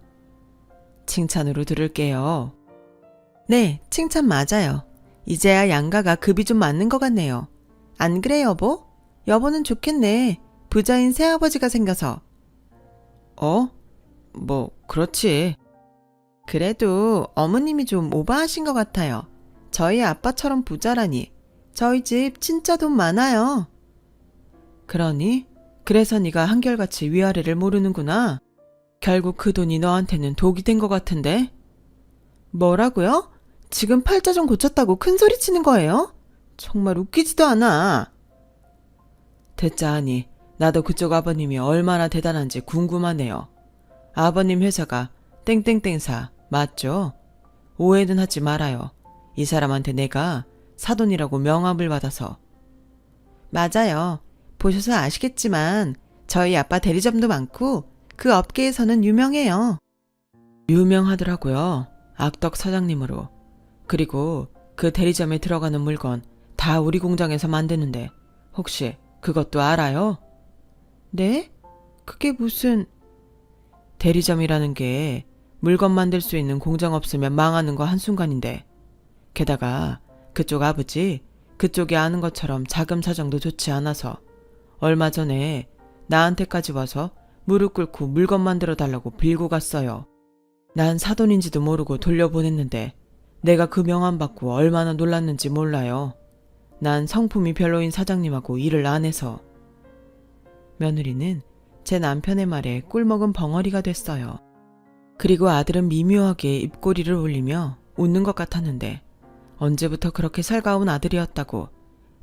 칭찬으로 들을게요. 네, 칭찬 맞아요. 이제야 양가가 급이 좀 맞는 것 같네요. 안 그래, 여보? 여보는 좋겠네. 부자인 새아버지가 생겨서. 그렇지. 그래도 어머님이 좀 오버하신 것 같아요. 저희 아빠처럼 부자라니. 저희 집 진짜 돈 많아요. 그러니? 그래서 네가 한결같이 위아래를 모르는구나. 결국 그 돈이 너한테는 독이 된 것 같은데. 뭐라고요? 지금 팔자 좀 고쳤다고 큰 소리 치는 거예요? 정말 웃기지도 않아. 됐자하니 나도 그쪽 아버님이 얼마나 대단한지 궁금하네요. 아버님 회사가 땡땡땡사 맞죠? 오해는 하지 말아요. 이 사람한테 내가 사돈이라고 명함을 받아서. 맞아요. 보셔서 아시겠지만 저희 아빠 대리점도 많고 그 업계에서는 유명해요. 유명하더라고요. 악덕 사장님으로. 그리고 그 대리점에 들어가는 물건 다 우리 공장에서 만드는데 혹시 그것도 알아요? 네? 그게 무슨... 대리점이라는 게 물건 만들 수 있는 공장 없으면 망하는 거 한순간인데 게다가 그쪽 아버지 그쪽이 아는 것처럼 자금 사정도 좋지 않아서 얼마 전에 나한테까지 와서 무릎 꿇고 물건 만들어 달라고 빌고 갔어요. 난 사돈인지도 모르고 돌려보냈는데 내가 그 명함 받고 얼마나 놀랐는지 몰라요. 난 성품이 별로인 사장님하고 일을 안 해서. 며느리는 제 남편의 말에 꿀먹은 벙어리가 됐어요. 그리고 아들은 미묘하게 입꼬리를 올리며 웃는 것 같았는데 언제부터 그렇게 살가운 아들이었다고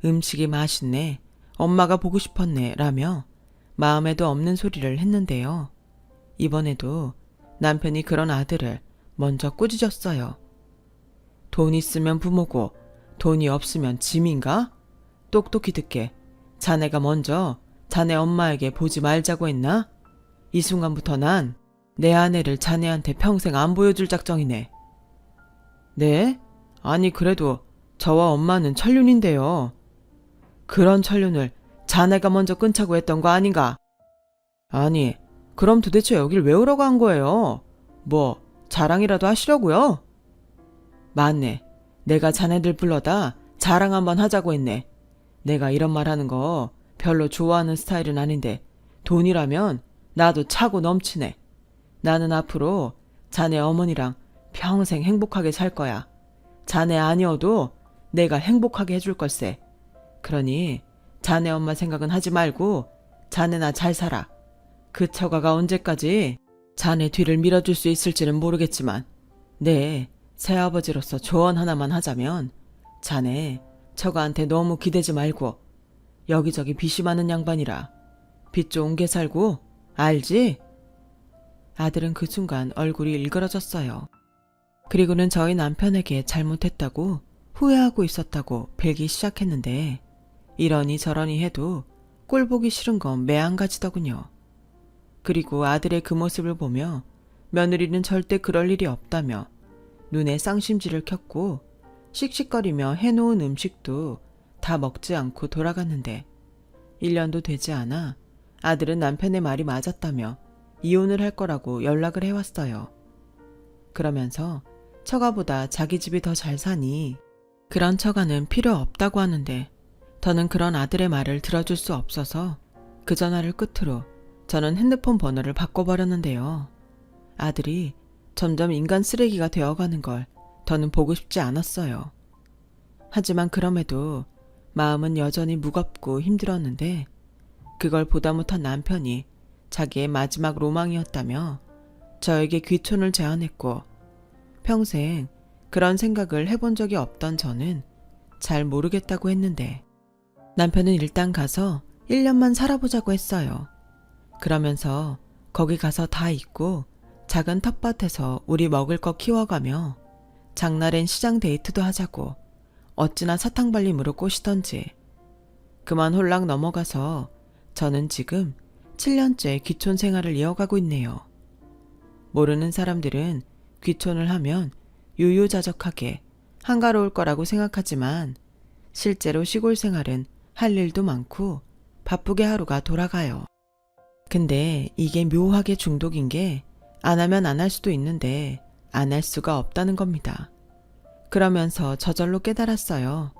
음식이 맛있네, 엄마가 보고 싶었네 라며 마음에도 없는 소리를 했는데요. 이번에도 남편이 그런 아들을 먼저 꾸짖었어요. 돈 있으면 부모고 돈이 없으면 짐인가? 똑똑히 듣게 자네가 먼저 자네 엄마에게 보지 말자고 했나? 이 순간부터 난 내 아내를 자네한테 평생 안 보여줄 작정이네. 네? 아니 그래도 저와 엄마는 천륜인데요. 그런 천륜을 자네가 먼저 끊자고 했던 거 아닌가? 아니 그럼 도대체 여길 왜 오러 간 거예요? 뭐 자랑이라도 하시려고요? 맞네. 내가 자네들 불러다 자랑 한번 하자고 했네. 내가 이런 말 하는 거 별로 좋아하는 스타일은 아닌데 돈이라면 나도 차고 넘치네. 나는 앞으로 자네 어머니랑 평생 행복하게 살 거야. 자네 아니어도 내가 행복하게 해줄 걸세. 그러니 자네 엄마 생각은 하지 말고 자네나 잘 살아. 그 처가가 언제까지 자네 뒤를 밀어줄 수 있을지는 모르겠지만 네 새아버지로서 조언 하나만 하자면 자네 처가한테 너무 기대지 말고 여기저기 빚이 많은 양반이라 빚 좋은 게 살고 알지? 아들은 그 순간 얼굴이 일그러졌어요. 그리고는 저희 남편에게 잘못했다고 후회하고 있었다고 빌기 시작했는데 이러니 저러니 해도 꼴보기 싫은 건 매한가지더군요. 그리고 아들의 그 모습을 보며 며느리는 절대 그럴 일이 없다며 눈에 쌍심지를 켰고 씩씩거리며 해놓은 음식도 다 먹지 않고 돌아갔는데 1년도 되지 않아 아들은 남편의 말이 맞았다며 이혼을 할 거라고 연락을 해왔어요. 그러면서 처가보다 자기 집이 더 잘 사니 그런 처가는 필요 없다고 하는데 더는 그런 아들의 말을 들어줄 수 없어서 그 전화를 끝으로 저는 핸드폰 번호를 바꿔버렸는데요. 아들이 점점 인간 쓰레기가 되어가는 걸 더는 보고 싶지 않았어요. 하지만 그럼에도 마음은 여전히 무겁고 힘들었는데 그걸 보다 못한 남편이 자기의 마지막 로망이었다며 저에게 귀촌을 제안했고, 평생 그런 생각을 해본 적이 없던 저는 잘 모르겠다고 했는데, 남편은 일단 가서 1년만 살아보자고 했어요. 그러면서 거기 가서 다 잊고 작은 텃밭에서 우리 먹을 거 키워가며 장날엔 시장 데이트도 하자고 어찌나 사탕발림으로 꼬시던지. 그만 홀랑 넘어가서 저는 지금 7년째 귀촌 생활을 이어가고 있네요. 모르는 사람들은 귀촌을 하면 유유자적하게 한가로울 거라고 생각하지만 실제로 시골 생활은 할 일도 많고 바쁘게 하루가 돌아가요. 근데 이게 묘하게 중독인 게 안 하면 안 할 수도 있는데 안 할 수가 없다는 겁니다. 그러면서 저절로 깨달았어요.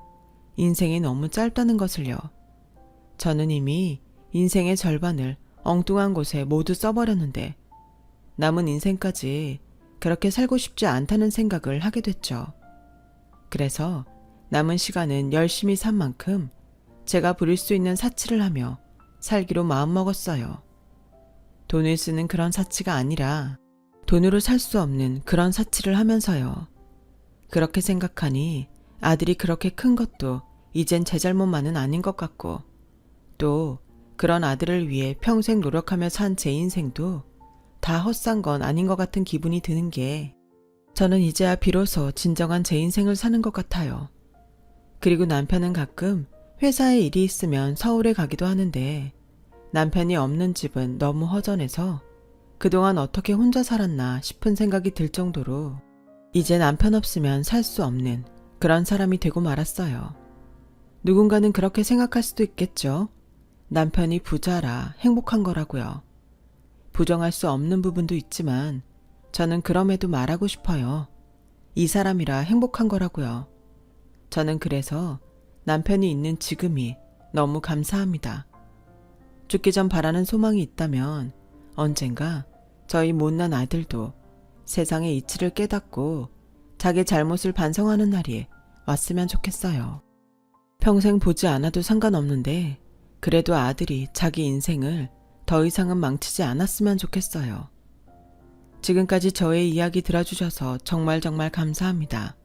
인생이 너무 짧다는 것을요. 저는 이미 인생의 절반을 엉뚱한 곳에 모두 써버렸는데 남은 인생까지 그렇게 살고 싶지 않다는 생각을 하게 됐죠. 그래서 남은 시간은 열심히 산 만큼 제가 부릴 수 있는 사치를 하며 살기로 마음먹었어요. 돈을 쓰는 그런 사치가 아니라 돈으로 살 수 없는 그런 사치를 하면서요. 그렇게 생각하니 아들이 그렇게 큰 것도 이젠 제 잘못만은 아닌 것 같고, 또 그런 아들을 위해 평생 노력하며 산 제 인생도 다 헛산 건 아닌 것 같은 기분이 드는 게, 저는 이제야 비로소 진정한 제 인생을 사는 것 같아요. 그리고 남편은 가끔 회사에 일이 있으면 서울에 가기도 하는데, 남편이 없는 집은 너무 허전해서 그동안 어떻게 혼자 살았나 싶은 생각이 들 정도로 이제 남편 없으면 살 수 없는 그런 사람이 되고 말았어요. 누군가는 그렇게 생각할 수도 있겠죠. 남편이 부자라 행복한 거라고요. 부정할 수 없는 부분도 있지만 저는 그럼에도 말하고 싶어요. 이 사람이라 행복한 거라고요. 저는 그래서 남편이 있는 지금이 너무 감사합니다. 죽기 전 바라는 소망이 있다면 언젠가 저희 못난 아들도 세상의 이치를 깨닫고 자기 잘못을 반성하는 날이 왔으면 좋겠어요. 평생 보지 않아도 상관없는데 그래도 아들이 자기 인생을 더 이상은 망치지 않았으면 좋겠어요. 지금까지 저의 이야기 들어주셔서 정말 감사합니다.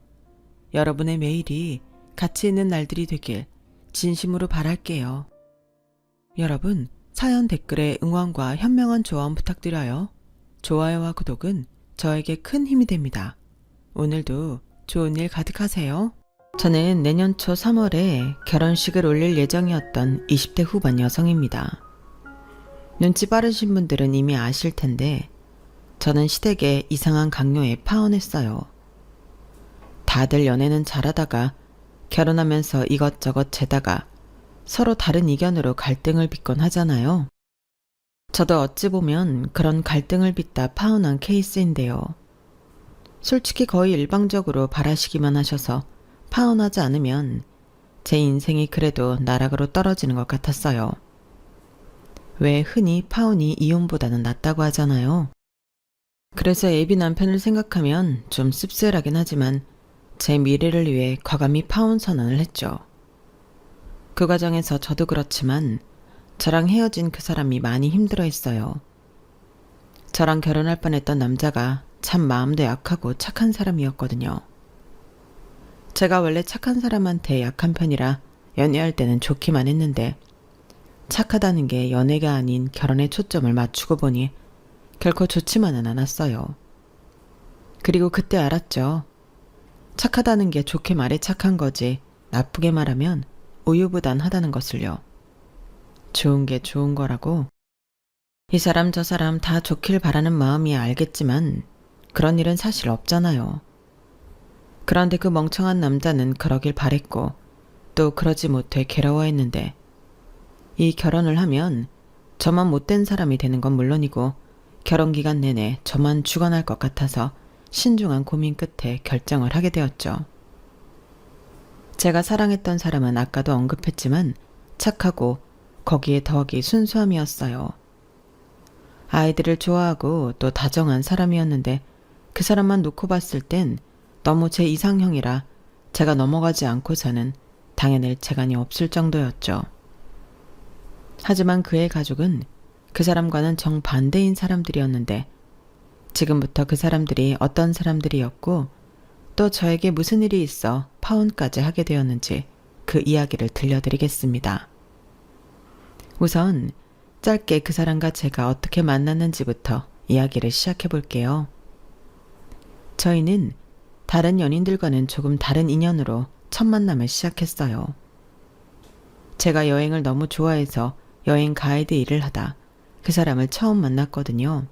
여러분의 매일이 가치 있는 날들이 되길 진심으로 바랄게요. 여러분, 사연 댓글에 응원과 현명한 조언 부탁드려요. 좋아요와 구독은 저에게 큰 힘이 됩니다. 오늘도 좋은 일 가득하세요. 저는 내년 초 3월에 결혼식을 올릴 예정이었던 20대 후반 여성입니다. 눈치 빠르신 분들은 이미 아실 텐데 저는 시댁의 이상한 강요에 파혼했어요. 다들 연애는 잘하다가 결혼하면서 이것저것 재다가 서로 다른 의견으로 갈등을 빚곤 하잖아요. 저도 어찌 보면 그런 갈등을 빚다 파혼한 케이스인데요. 솔직히 거의 일방적으로 바라시기만 하셔서 파혼하지 않으면 제 인생이 그래도 나락으로 떨어지는 것 같았어요. 왜 흔히 파혼이 이혼보다는 낫다고 하잖아요. 그래서 예비 남편을 생각하면 좀 씁쓸하긴 하지만 제 미래를 위해 과감히 파혼 선언을 했죠. 그 과정에서 저도 그렇지만 저랑 헤어진 그 사람이 많이 힘들어했어요. 저랑 결혼할 뻔했던 남자가 참 마음도 약하고 착한 사람이었거든요. 제가 원래 착한 사람한테 약한 편이라 연애할 때는 좋기만 했는데 착하다는 게 연애가 아닌 결혼에 초점을 맞추고 보니 결코 좋지만은 않았어요. 그리고 그때 알았죠. 착하다는 게 좋게 말해 착한 거지 나쁘게 말하면 우유부단하다는 것을요. 좋은 게 좋은 거라고. 이 사람 저 사람 다 좋길 바라는 마음이야 알겠지만 그런 일은 사실 없잖아요. 그런데 그 멍청한 남자는 그러길 바랬고 또 그러지 못해 괴로워했는데 이 결혼을 하면 저만 못된 사람이 되는 건 물론이고 결혼 기간 내내 저만 죽어날 것 같아서 신중한 고민 끝에 결정을 하게 되었죠. 제가 사랑했던 사람은 아까도 언급했지만 착하고 거기에 더하기 순수함이었어요. 아이들을 좋아하고 또 다정한 사람이었는데 그 사람만 놓고 봤을 땐 너무 제 이상형이라 제가 넘어가지 않고서는 당해낼 재간이 없을 정도였죠. 하지만 그의 가족은 그 사람과는 정반대인 사람들이었는데 지금부터 그 사람들이 어떤 사람들이었고 또 저에게 무슨 일이 있어 파혼까지 하게 되었는지 그 이야기를 들려드리겠습니다. 우선 짧게 그 사람과 제가 어떻게 만났는지부터 이야기를 시작해 볼게요. 저희는 다른 연인들과는 조금 다른 인연으로 첫 만남을 시작했어요. 제가 여행을 너무 좋아해서 여행 가이드 일을 하다 그 사람을 처음 만났거든요.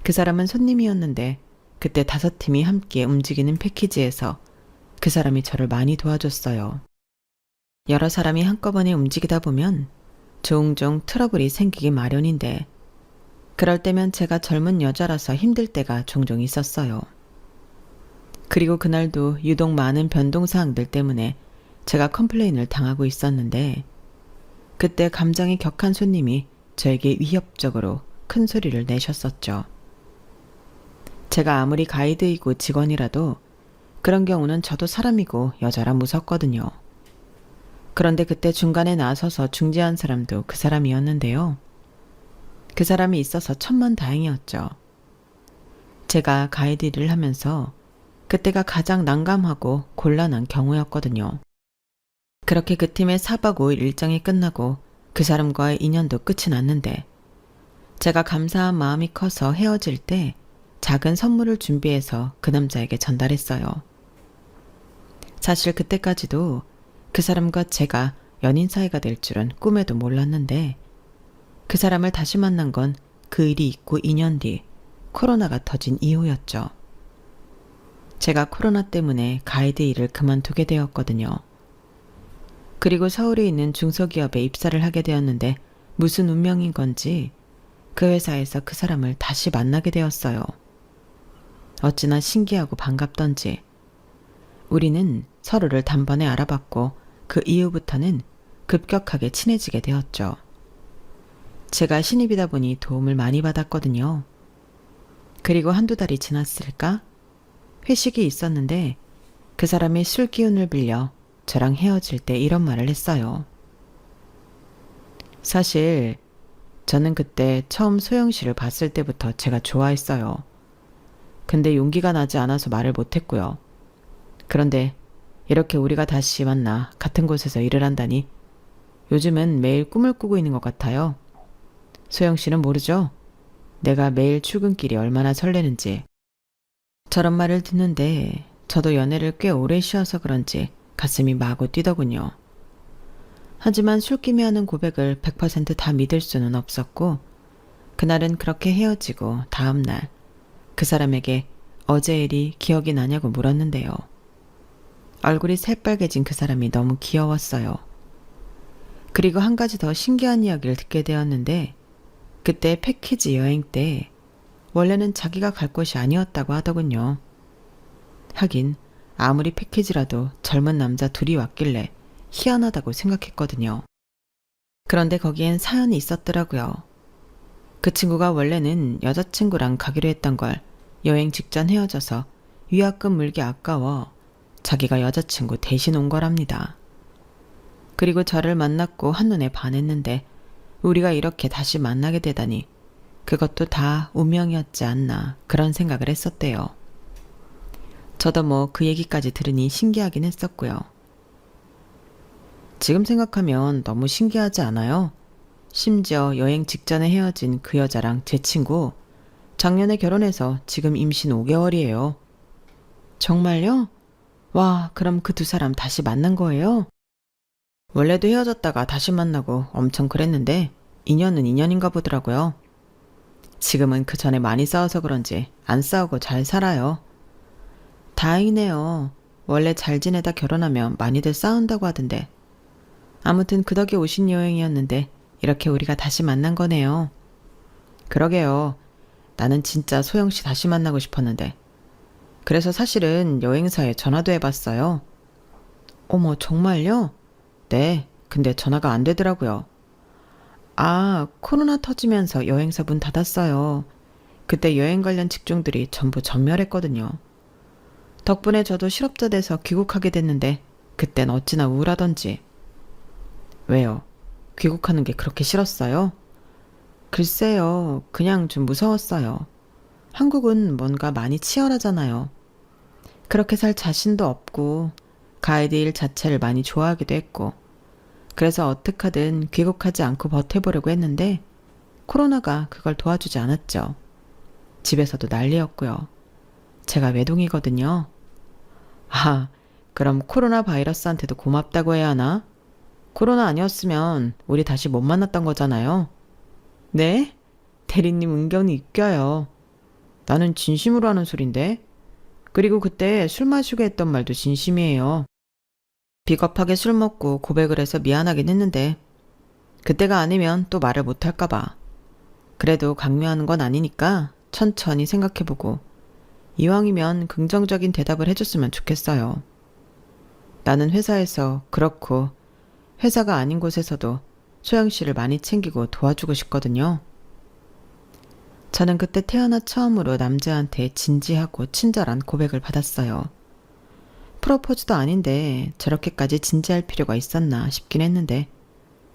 그 사람은 손님이었는데 그때 5팀이 함께 움직이는 패키지에서 그 사람이 저를 많이 도와줬어요. 여러 사람이 한꺼번에 움직이다 보면 종종 트러블이 생기기 마련인데 그럴 때면 제가 젊은 여자라서 힘들 때가 종종 있었어요. 그리고 그날도 유독 많은 변동사항들 때문에 제가 컴플레인을 당하고 있었는데 그때 감정이 격한 손님이 저에게 위협적으로 큰 소리를 내셨었죠. 제가 아무리 가이드이고 직원이라도 그런 경우는 저도 사람이고 여자라 무섭거든요. 그런데 그때 중간에 나서서 중재한 사람도 그 사람이었는데요. 그 사람이 있어서 천만다행이었죠. 제가 가이드 일을 하면서 그때가 가장 난감하고 곤란한 경우였거든요. 그렇게 그 팀의 4박 5일 일정이 끝나고 그 사람과의 인연도 끝이 났는데 제가 감사한 마음이 커서 헤어질 때 작은 선물을 준비해서 그 남자에게 전달했어요. 사실 그때까지도 그 사람과 제가 연인 사이가 될 줄은 꿈에도 몰랐는데 그 사람을 다시 만난 건 그 일이 있고 2년 뒤 코로나가 터진 이후였죠. 제가 코로나 때문에 가이드 일을 그만두게 되었거든요. 그리고 서울에 있는 중소기업에 입사를 하게 되었는데 무슨 운명인 건지 그 회사에서 그 사람을 다시 만나게 되었어요. 어찌나 신기하고 반갑던지 우리는 서로를 단번에 알아봤고 그 이후부터는 급격하게 친해지게 되었죠. 제가 신입이다 보니 도움을 많이 받았거든요. 그리고 1-2달이 지났을까? 회식이 있었는데 그 사람이 술 기운을 빌려 저랑 헤어질 때 이런 말을 했어요. 사실 저는 그때 처음 소영 씨를 봤을 때부터 제가 좋아했어요. 근데 용기가 나지 않아서 말을 못했고요. 그런데 이렇게 우리가 다시 만나 같은 곳에서 일을 한다니 요즘은 매일 꿈을 꾸고 있는 것 같아요. 소영 씨는 모르죠? 내가 매일 출근길이 얼마나 설레는지. 저런 말을 듣는데 저도 연애를 꽤 오래 쉬어서 그런지 가슴이 마구 뛰더군요. 하지만 술김에 하는 고백을 100%다 믿을 수는 없었고 그날은 그렇게 헤어지고 다음날 그 사람에게 어제 일이 기억이 나냐고 물었는데요. 얼굴이 새빨개진 그 사람이 너무 귀여웠어요. 그리고 한 가지 더 신기한 이야기를 듣게 되었는데 그때 패키지 여행 때 원래는 자기가 갈 곳이 아니었다고 하더군요. 하긴 아무리 패키지라도 젊은 남자 둘이 왔길래 희한하다고 생각했거든요. 그런데 거기엔 사연이 있었더라고요. 그 친구가 원래는 여자친구랑 가기로 했던 걸 여행 직전 헤어져서 위약금 물기 아까워 자기가 여자친구 대신 온 거랍니다. 그리고 저를 만났고 한눈에 반했는데 우리가 이렇게 다시 만나게 되다니 그것도 다 운명이었지 않나 그런 생각을 했었대요. 저도 뭐 그 얘기까지 들으니 신기하긴 했었고요. 지금 생각하면 너무 신기하지 않아요? 심지어 여행 직전에 헤어진 그 여자랑 제 친구 작년에 결혼해서 지금 임신 5개월이에요. 정말요? 와, 그럼 그 2사람 다시 만난 거예요? 원래도 헤어졌다가 다시 만나고 엄청 그랬는데 인연은 인연인가 보더라고요. 지금은 그 전에 많이 싸워서 그런지 안 싸우고 잘 살아요. 다행이네요. 원래 잘 지내다 결혼하면 많이들 싸운다고 하던데. 아무튼 그 덕에 오신 여행이었는데 이렇게 우리가 다시 만난 거네요. 그러게요. 나는 진짜 소영씨 다시 만나고 싶었는데. 그래서 사실은 여행사에 전화도 해봤어요. 어머, 정말요? 네, 근데 전화가 안 되더라고요. 아, 코로나 터지면서 여행사 문 닫았어요. 그때 여행 관련 직종들이 전부 전멸했거든요. 덕분에 저도 실업자 돼서 귀국하게 됐는데 그땐 어찌나 우울하던지. 왜요? 귀국하는 게 그렇게 싫었어요? 글쎄요, 그냥 좀 무서웠어요. 한국은 뭔가 많이 치열하잖아요. 그렇게 살 자신도 없고, 가이드 일 자체를 많이 좋아하기도 했고, 그래서 어떻게든 귀국하지 않고 버텨보려고 했는데, 코로나가 그걸 도와주지 않았죠. 집에서도 난리였고요. 제가 외동이거든요. 아, 그럼 코로나 바이러스한테도 고맙다고 해야 하나? 코로나 아니었으면 우리 다시 못 만났던 거잖아요. 네? 대리님 은근히 웃겨요. 나는 진심으로 하는 소린데. 그리고 그때 술 마시고 했던 말도 진심이에요. 비겁하게 술 먹고 고백을 해서 미안하긴 했는데 그때가 아니면 또 말을 못 할까봐. 그래도 강요하는 건 아니니까 천천히 생각해보고 이왕이면 긍정적인 대답을 해줬으면 좋겠어요. 나는 회사에서 그렇고 회사가 아닌 곳에서도 소영 씨를 많이 챙기고 도와주고 싶거든요. 저는 그때 태어나 처음으로 남자한테 진지하고 친절한 고백을 받았어요. 프로포즈도 아닌데 저렇게까지 진지할 필요가 있었나 싶긴 했는데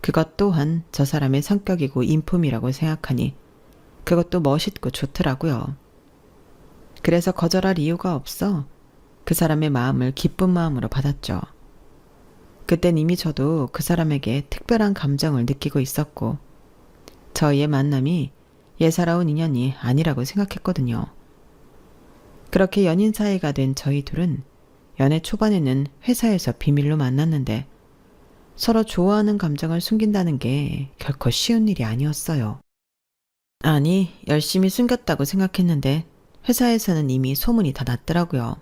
그것 또한 저 사람의 성격이고 인품이라고 생각하니 그것도 멋있고 좋더라고요. 그래서 거절할 이유가 없어 그 사람의 마음을 기쁜 마음으로 받았죠. 그땐 이미 저도 그 사람에게 특별한 감정을 느끼고 있었고 저희의 만남이 예사로운 인연이 아니라고 생각했거든요. 그렇게 연인 사이가 된 저희 둘은 연애 초반에는 회사에서 비밀로 만났는데 서로 좋아하는 감정을 숨긴다는 게 결코 쉬운 일이 아니었어요. 아니, 열심히 숨겼다고 생각했는데 회사에서는 이미 소문이 다 났더라고요.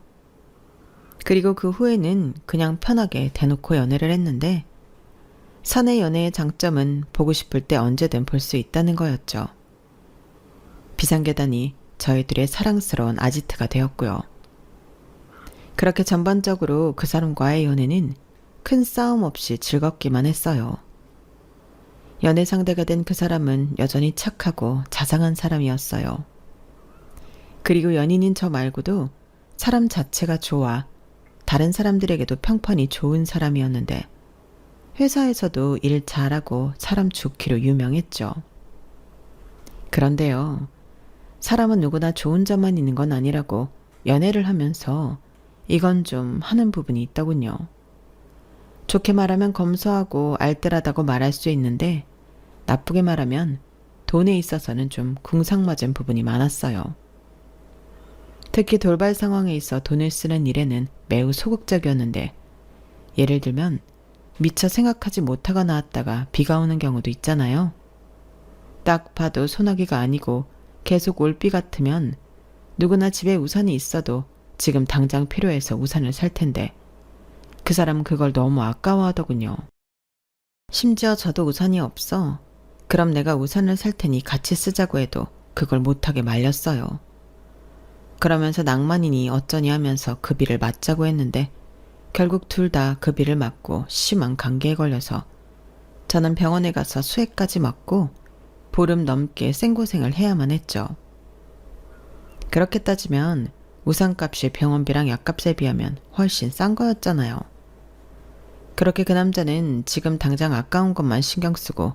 그리고 그 후에는 그냥 편하게 대놓고 연애를 했는데 사내 연애의 장점은 보고 싶을 때 언제든 볼 수 있다는 거였죠. 비상계단이 저희들의 사랑스러운 아지트가 되었고요. 그렇게 전반적으로 그 사람과의 연애는 큰 싸움 없이 즐겁기만 했어요. 연애 상대가 된 그 사람은 여전히 착하고 자상한 사람이었어요. 그리고 연인인 저 말고도 사람 자체가 좋아 다른 사람들에게도 평판이 좋은 사람이었는데 회사에서도 일 잘하고 사람 좋기로 유명했죠. 그런데요, 사람은 누구나 좋은 점만 있는 건 아니라고 연애를 하면서 이건 좀 하는 부분이 있더군요. 좋게 말하면 검소하고 알뜰하다고 말할 수 있는데 나쁘게 말하면 돈에 있어서는 좀 궁상맞은 부분이 많았어요. 특히 돌발 상황에 있어 돈을 쓰는 일에는 매우 소극적이었는데 예를 들면 미처 생각하지 못하고 나왔다가 비가 오는 경우도 있잖아요. 딱 봐도 소나기가 아니고 계속 올 비 같으면 누구나 집에 우산이 있어도 지금 당장 필요해서 우산을 살 텐데 그 사람은 그걸 너무 아까워하더군요. 심지어 저도 우산이 없어 그럼 내가 우산을 살 테니 같이 쓰자고 해도 그걸 못하게 말렸어요. 그러면서 낭만이니 어쩌니 하면서 그 비를 맞자고 했는데 결국 둘 다 그 비를 맞고 심한 감기에 걸려서 저는 병원에 가서 수액까지 맞고 보름 넘게 생고생을 해야만 했죠. 그렇게 따지면 우산값이 병원비랑 약값에 비하면 훨씬 싼 거였잖아요. 그렇게 그 남자는 지금 당장 아까운 것만 신경 쓰고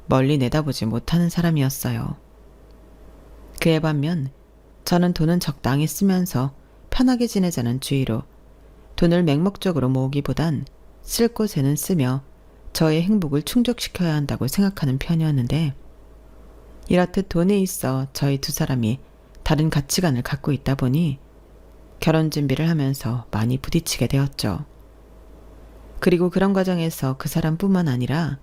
멀리 내다보지 못하는 사람이었어요. 그에 반면 저는 돈은 적당히 쓰면서 편하게 지내자는 주의로 돈을 맹목적으로 모으기보단 쓸 곳에는 쓰며 저의 행복을 충족시켜야 한다고 생각하는 편이었는데 이렇듯 돈에 있어 저희 두 사람이 다른 가치관을 갖고 있다 보니 결혼 준비를 하면서 많이 부딪히게 되었죠. 그리고 그런 과정에서 그 사람뿐만 아니라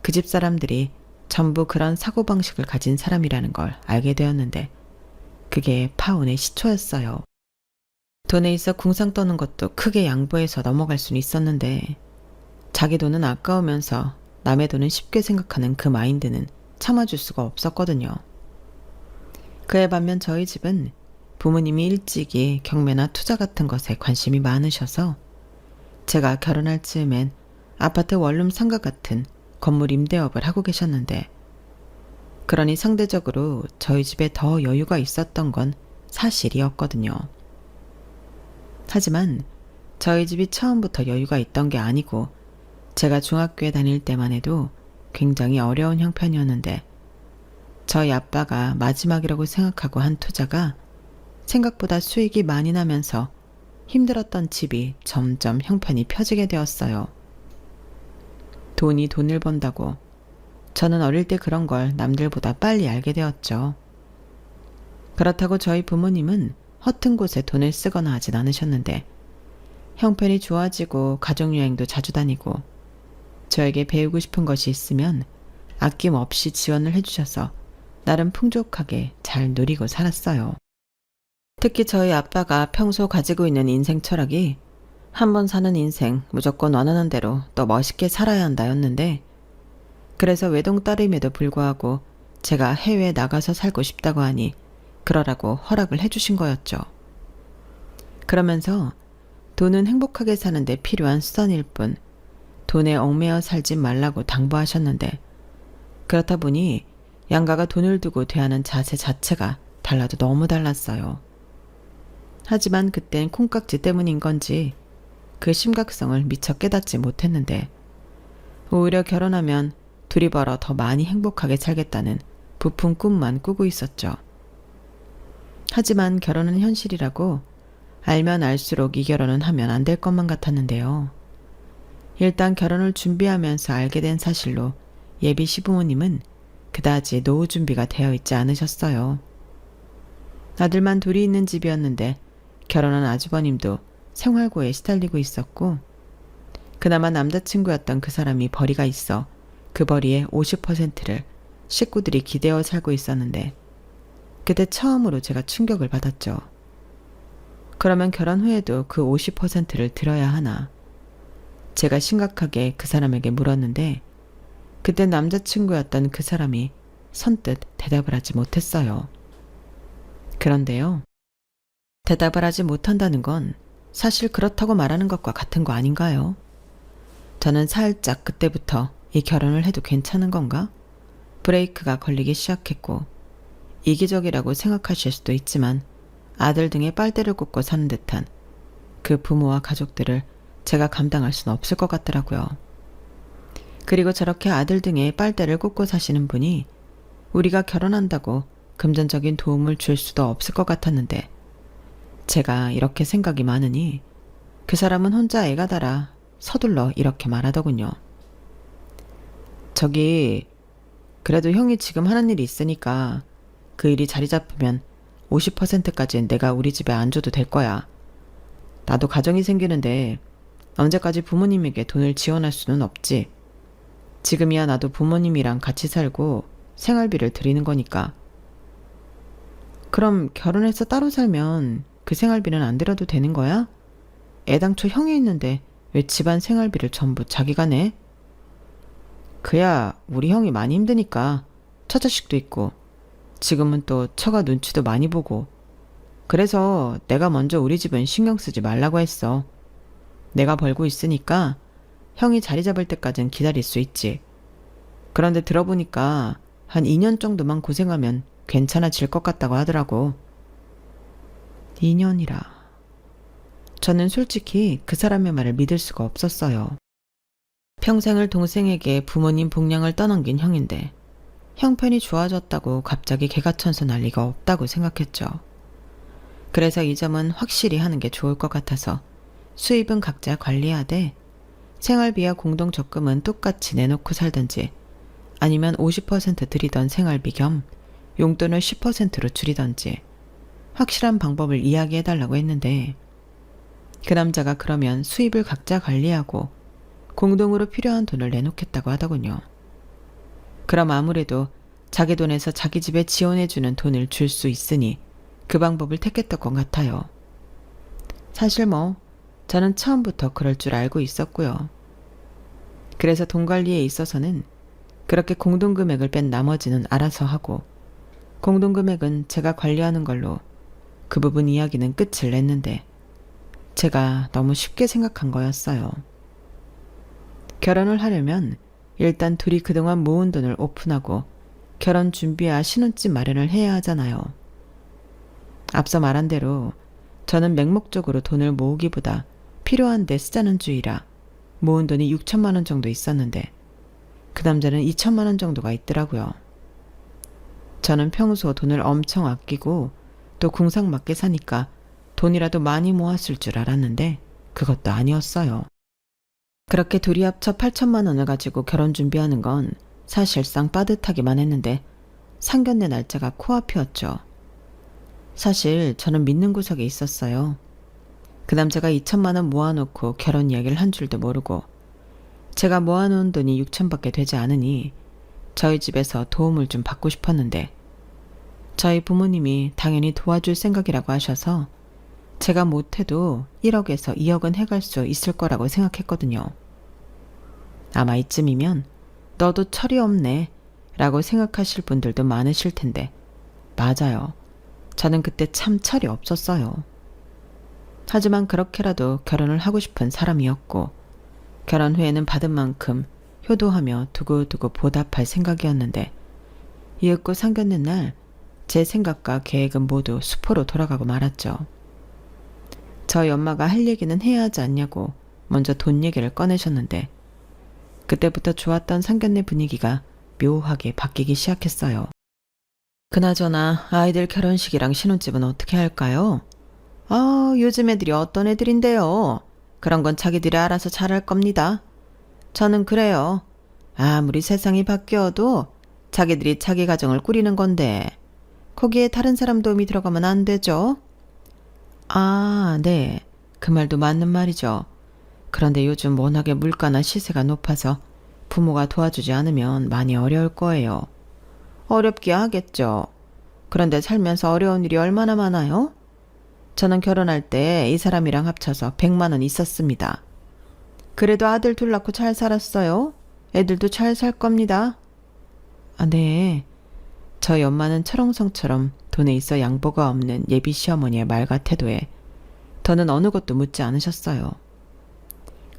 그 집 사람들이 전부 그런 사고방식을 가진 사람이라는 걸 알게 되었는데 그게 파혼의 시초였어요. 돈에 있어 궁상 떠는 것도 크게 양보해서 넘어갈 수는 있었는데 자기 돈은 아까우면서 남의 돈은 쉽게 생각하는 그 마인드는 참아줄 수가 없었거든요. 그에 반면 저희 집은 부모님이 일찍이 경매나 투자 같은 것에 관심이 많으셔서 제가 결혼할 즈음엔 아파트 원룸 상가 같은 건물 임대업을 하고 계셨는데 그러니 상대적으로 저희 집에 더 여유가 있었던 건 사실이었거든요. 하지만 저희 집이 처음부터 여유가 있던 게 아니고 제가 중학교에 다닐 때만 해도 굉장히 어려운 형편이었는데 저희 아빠가 마지막이라고 생각하고 한 투자가 생각보다 수익이 많이 나면서 힘들었던 집이 점점 형편이 펴지게 되었어요. 돈이 돈을 번다고 저는 어릴 때 그런 걸 남들보다 빨리 알게 되었죠. 그렇다고 저희 부모님은 허튼 곳에 돈을 쓰거나 하진 않으셨는데 형편이 좋아지고 가족여행도 자주 다니고 저에게 배우고 싶은 것이 있으면 아낌없이 지원을 해주셔서 나름 풍족하게 잘 누리고 살았어요. 특히 저희 아빠가 평소 가지고 있는 인생 철학이 한 번 사는 인생 무조건 원하는 대로 또 멋있게 살아야 한다였는데 그래서 외동딸임에도 불구하고 제가 해외에 나가서 살고 싶다고 하니 그러라고 허락을 해주신 거였죠. 그러면서 돈은 행복하게 사는데 필요한 수단일 뿐 돈에 얽매여 살지 말라고 당부하셨는데 그렇다 보니 양가가 돈을 두고 대하는 자세 자체가 달라도 너무 달랐어요. 하지만 그땐 콩깍지 때문인 건지 그 심각성을 미처 깨닫지 못했는데 오히려 결혼하면 둘이 벌어 더 많이 행복하게 살겠다는 부푼 꿈만 꾸고 있었죠. 하지만 결혼은 현실이라고 알면 알수록 이 결혼은 하면 안 될 것만 같았는데요. 일단 결혼을 준비하면서 알게 된 사실로 예비 시부모님은 그다지 노후 준비가 되어 있지 않으셨어요. 아들만 둘이 있는 집이었는데 결혼한 아주버님도 생활고에 시달리고 있었고 그나마 남자친구였던 그 사람이 벌이가 있어 그 벌이의 50%를 식구들이 기대어 살고 있었는데 그때 처음으로 제가 충격을 받았죠. 그러면 결혼 후에도 그 50%를 들어야 하나? 제가 심각하게 그 사람에게 물었는데 그때 남자친구였던 그 사람이 선뜻 대답을 하지 못했어요. 그런데요. 대답을 하지 못한다는 건 사실 그렇다고 말하는 것과 같은 거 아닌가요? 저는 살짝 그때부터 이 결혼을 해도 괜찮은 건가? 브레이크가 걸리기 시작했고 이기적이라고 생각하실 수도 있지만 아들 등에 빨대를 꽂고 사는 듯한 그 부모와 가족들을 제가 감당할 수는 없을 것 같더라고요. 그리고 저렇게 아들 등에 빨대를 꽂고 사시는 분이 우리가 결혼한다고 금전적인 도움을 줄 수도 없을 것 같았는데 제가 이렇게 생각이 많으니 그 사람은 혼자 애가 달아 서둘러 이렇게 말하더군요. 저기 그래도 형이 지금 하는 일이 있으니까 그 일이 자리 잡으면 50%까지는 내가 우리 집에 안 줘도 될 거야. 나도 가정이 생기는데 언제까지 부모님에게 돈을 지원할 수는 없지. 지금이야 나도 부모님이랑 같이 살고 생활비를 드리는 거니까. 그럼 결혼해서 따로 살면 그 생활비는 안 들여도 되는 거야? 애당초 형이 있는데 왜 집안 생활비를 전부 자기가 내? 그야 우리 형이 많이 힘드니까 처자식도 있고 지금은 또 처가 눈치도 많이 보고 그래서 내가 먼저 우리 집은 신경 쓰지 말라고 했어. 내가 벌고 있으니까 형이 자리 잡을 때까진 기다릴 수 있지. 그런데 들어보니까 한 2년 정도만 고생하면 괜찮아질 것 같다고 하더라고. 2년이라. 저는 솔직히 그 사람의 말을 믿을 수가 없었어요. 평생을 동생에게 부모님 복량을 떠넘긴 형인데 형편이 좋아졌다고 갑자기 개가천선할 리가 없다고 생각했죠. 그래서 이 점은 확실히 하는 게 좋을 것 같아서 수입은 각자 관리하되 생활비와 공동적금은 똑같이 내놓고 살든지 아니면 50% 드리던 생활비 겸 용돈을 10%로 줄이던지 확실한 방법을 이야기해달라고 했는데 그 남자가 그러면 수입을 각자 관리하고 공동으로 필요한 돈을 내놓겠다고 하더군요. 그럼 아무래도 자기 돈에서 자기 집에 지원해주는 돈을 줄 수 있으니 그 방법을 택했던 것 같아요. 사실 저는 처음부터 그럴 줄 알고 있었고요. 그래서 돈 관리에 있어서는 그렇게 공동금액을 뺀 나머지는 알아서 하고 공동금액은 제가 관리하는 걸로 그 부분 이야기는 끝을 냈는데 제가 너무 쉽게 생각한 거였어요. 결혼을 하려면 일단 둘이 그동안 모은 돈을 오픈하고 결혼 준비와 신혼집 마련을 해야 하잖아요. 앞서 말한 대로 저는 맹목적으로 돈을 모으기보다 필요한 데 쓰자는 주의라 모은 돈이 6천만 원 정도 있었는데 그 남자는 2천만 원 정도가 있더라고요. 저는 평소 돈을 엄청 아끼고 또 궁상맞게 사니까 돈이라도 많이 모았을 줄 알았는데 그것도 아니었어요. 그렇게 둘이 합쳐 8천만 원을 가지고 결혼 준비하는 건 사실상 빠듯하기만 했는데 상견례 날짜가 코앞이었죠. 사실 저는 믿는 구석에 있었어요. 그 남자가 2천만 원 모아놓고 결혼 이야기를 한 줄도 모르고 제가 모아놓은 돈이 6천밖에 되지 않으니 저희 집에서 도움을 좀 받고 싶었는데 저희 부모님이 당연히 도와줄 생각이라고 하셔서 제가 못해도 1억에서 2억은 해갈 수 있을 거라고 생각했거든요. 아마 이쯤이면 너도 철이 없네 라고 생각하실 분들도 많으실 텐데 맞아요. 저는 그때 참 철이 없었어요. 하지만 그렇게라도 결혼을 하고 싶은 사람이었고 결혼 후에는 받은 만큼 효도하며 두고두고 보답할 생각이었는데 이윽고 상견례 날 제 생각과 계획은 모두 수포로 돌아가고 말았죠. 저희 엄마가 할 얘기는 해야 하지 않냐고 먼저 돈 얘기를 꺼내셨는데 그때부터 좋았던 상견례 분위기가 묘하게 바뀌기 시작했어요. 그나저나 아이들 결혼식이랑 신혼집은 어떻게 할까요? 요즘 애들이 어떤 애들인데요. 그런 건 자기들이 알아서 잘할 겁니다. 저는 그래요. 아무리 세상이 바뀌어도 자기들이 자기 가정을 꾸리는 건데 거기에 다른 사람 도움이 들어가면 안 되죠? 네. 그 말도 맞는 말이죠. 그런데 요즘 워낙에 물가나 시세가 높아서 부모가 도와주지 않으면 많이 어려울 거예요. 어렵기야 하겠죠. 그런데 살면서 어려운 일이 얼마나 많아요? 저는 결혼할 때 이 사람이랑 합쳐서 100만 원 있었습니다. 그래도 아들 둘 낳고 잘 살았어요. 애들도 잘 살 겁니다. 네. 저희 엄마는 철옹성처럼 돈에 있어 양보가 없는 예비 시어머니의 말과 태도에 더는 어느 것도 묻지 않으셨어요.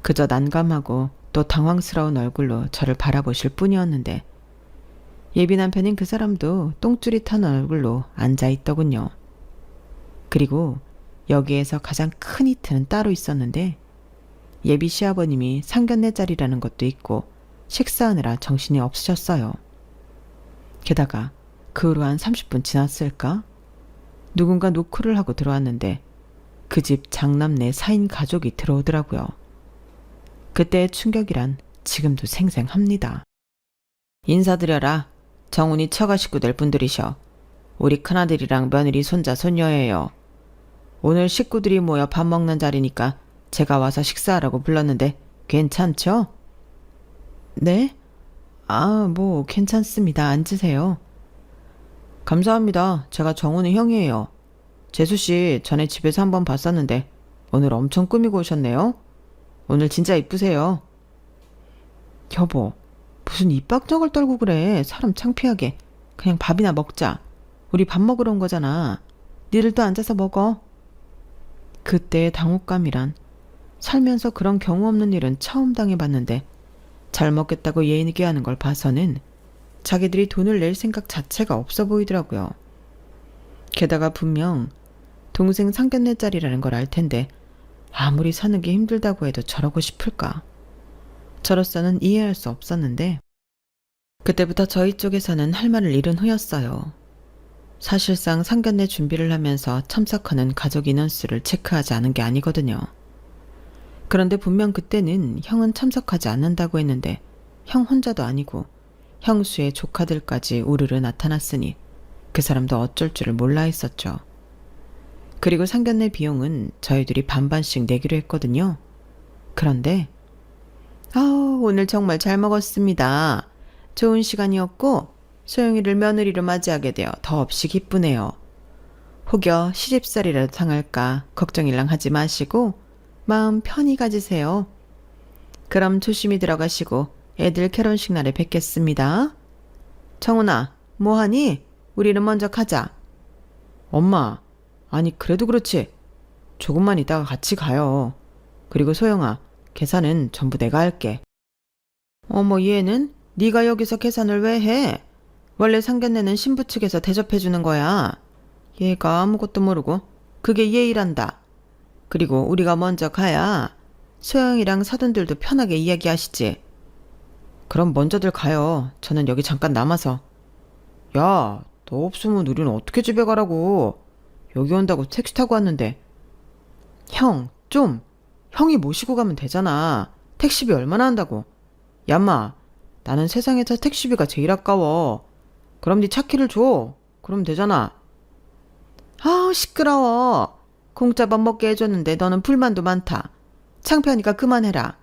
그저 난감하고 또 당황스러운 얼굴로 저를 바라보실 뿐이었는데 예비 남편인 그 사람도 똥줄이 탄 얼굴로 앉아있더군요. 그리고 여기에서 가장 큰 히트는 따로 있었는데 예비 시아버님이 상견례 자리라는 것도 있고 식사하느라 정신이 없으셨어요. 게다가 그 후로 한 30분 지났을까? 누군가 노크를 하고 들어왔는데 그 집 장남내 4인 가족이 들어오더라고요. 그때의 충격이란 지금도 생생합니다. 인사드려라. 정훈이 처가 식구들 분들이셔. 우리 큰아들이랑 며느리 손자 손녀예요. 오늘 식구들이 모여 밥 먹는 자리니까 제가 와서 식사하라고 불렀는데 괜찮죠? 네? 뭐 괜찮습니다. 앉으세요. 감사합니다. 제가 정훈의 형이에요. 재수씨 전에 집에서 한번 봤었는데 오늘 엄청 꾸미고 오셨네요. 오늘 진짜 이쁘세요. 여보, 무슨 입박적을 떨고 그래. 사람 창피하게. 그냥 밥이나 먹자. 우리 밥 먹으러 온 거잖아. 니들도 앉아서 먹어. 그때의 당혹감이란 살면서 그런 경우 없는 일은 처음 당해봤는데 잘 먹겠다고 예의있게 하는 걸 봐서는 자기들이 돈을 낼 생각 자체가 없어 보이더라고요. 게다가 분명 동생 상견례 자리라는 걸 알 텐데 아무리 사는 게 힘들다고 해도 저러고 싶을까? 저로서는 이해할 수 없었는데 그때부터 저희 쪽에서는 할 말을 잃은 후였어요. 사실상 상견례 준비를 하면서 참석하는 가족 인원수를 체크하지 않은 게 아니거든요. 그런데 분명 그때는 형은 참석하지 않는다고 했는데 형 혼자도 아니고 형수의 조카들까지 우르르 나타났으니 그 사람도 어쩔 줄을 몰라 했었죠. 그리고 상견례 비용은 저희들이 반반씩 내기로 했거든요. 그런데 오늘 정말 잘 먹었습니다. 좋은 시간이었고 소영이를 며느리로 맞이하게 되어 더없이 기쁘네요. 혹여 시집살이라도 당할까 걱정일랑 하지 마시고 마음 편히 가지세요. 그럼 조심히 들어가시고 애들 결혼식 날에 뵙겠습니다. 정훈아, 뭐하니? 우리는 먼저 가자. 엄마, 아니 그래도 그렇지. 조금만 있다가 같이 가요. 그리고 소영아, 계산은 전부 내가 할게. 어머 얘는? 네가 여기서 계산을 왜 해? 원래 상견례는 신부 측에서 대접해주는 거야. 얘가 아무것도 모르고 그게 예의란다. 그리고 우리가 먼저 가야 소영이랑 사돈들도 편하게 이야기하시지. 그럼 먼저들 가요. 저는 여기 잠깐 남아서. 야, 너 없으면 우리는 어떻게 집에 가라고. 여기 온다고 택시 타고 왔는데. 형, 좀. 형이 모시고 가면 되잖아. 택시비 얼마나 한다고. 얌마, 나는 세상에서 택시비가 제일 아까워. 그럼 네 차키를 줘. 그럼 되잖아. 아우, 시끄러워. 공짜 밥 먹게 해줬는데 너는 불만도 많다. 창피하니까 그만해라.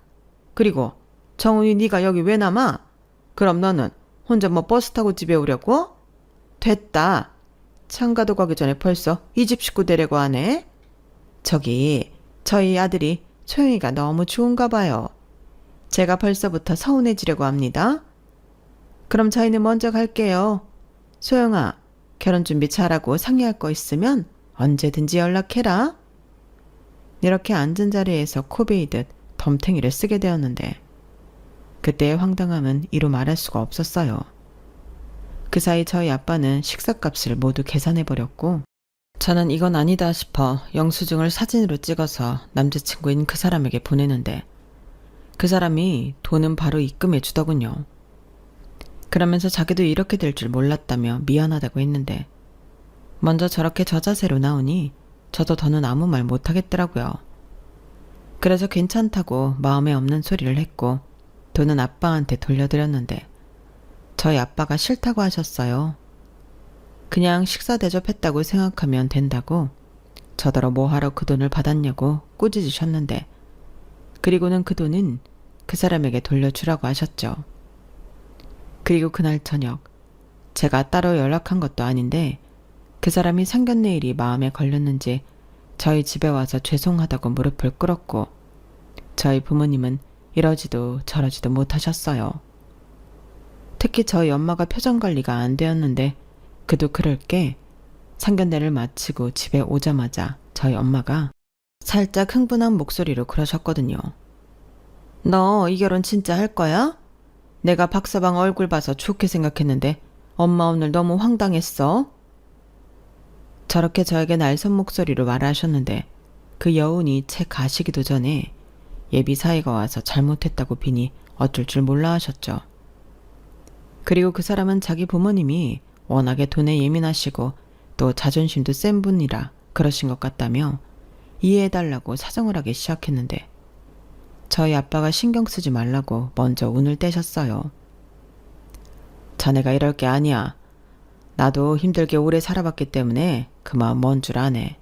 그리고 정훈이 네가 여기 왜 남아? 그럼 너는 혼자 뭐 버스 타고 집에 오려고? 됐다. 창가도 가기 전에 벌써 이 집 식구 데리고 하네. 저기 저희 아들이 소영이가 너무 좋은가 봐요. 제가 벌써부터 서운해지려고 합니다. 그럼 저희는 먼저 갈게요. 소영아, 결혼 준비 잘하고 상의할 거 있으면 언제든지 연락해라. 이렇게 앉은 자리에서 코 베이듯 덤탱이를 쓰게 되었는데 그때의 황당함은 이루 말할 수가 없었어요. 그 사이 저희 아빠는 식사값을 모두 계산해버렸고 저는 이건 아니다 싶어 영수증을 사진으로 찍어서 남자친구인 그 사람에게 보내는데 그 사람이 돈은 바로 입금해 주더군요. 그러면서 자기도 이렇게 될 줄 몰랐다며 미안하다고 했는데 먼저 저렇게 저자세로 나오니 저도 더는 아무 말 못하겠더라고요. 그래서 괜찮다고 마음에 없는 소리를 했고 돈은 아빠한테 돌려드렸는데 저희 아빠가 싫다고 하셨어요. 그냥 식사 대접했다고 생각하면 된다고 저더러 뭐하러 그 돈을 받았냐고 꾸짖으셨는데 그리고는 그 돈은 그 사람에게 돌려주라고 하셨죠. 그리고 그날 저녁 제가 따로 연락한 것도 아닌데 그 사람이 상견례 일이 마음에 걸렸는지 저희 집에 와서 죄송하다고 무릎을 꿇었고 저희 부모님은 이러지도 저러지도 못하셨어요. 특히 저희 엄마가 표정 관리가 안 되었는데 그도 그럴 게 상견례를 마치고 집에 오자마자 저희 엄마가 살짝 흥분한 목소리로 그러셨거든요. 너 이 결혼 진짜 할 거야? 내가 박서방 얼굴 봐서 좋게 생각했는데 엄마 오늘 너무 황당했어. 저렇게 저에게 날선 목소리로 말하셨는데 그 여운이 채 가시기도 전에 예비 사이가 와서 잘못했다고 비니 어쩔 줄 몰라 하셨죠. 그리고 그 사람은 자기 부모님이 워낙에 돈에 예민하시고 또 자존심도 센 분이라 그러신 것 같다며 이해해달라고 사정을 하기 시작했는데 저희 아빠가 신경 쓰지 말라고 먼저 운을 떼셨어요. 자네가 이럴 게 아니야. 나도 힘들게 오래 살아봤기 때문에 그 마음 뭔 줄 아네.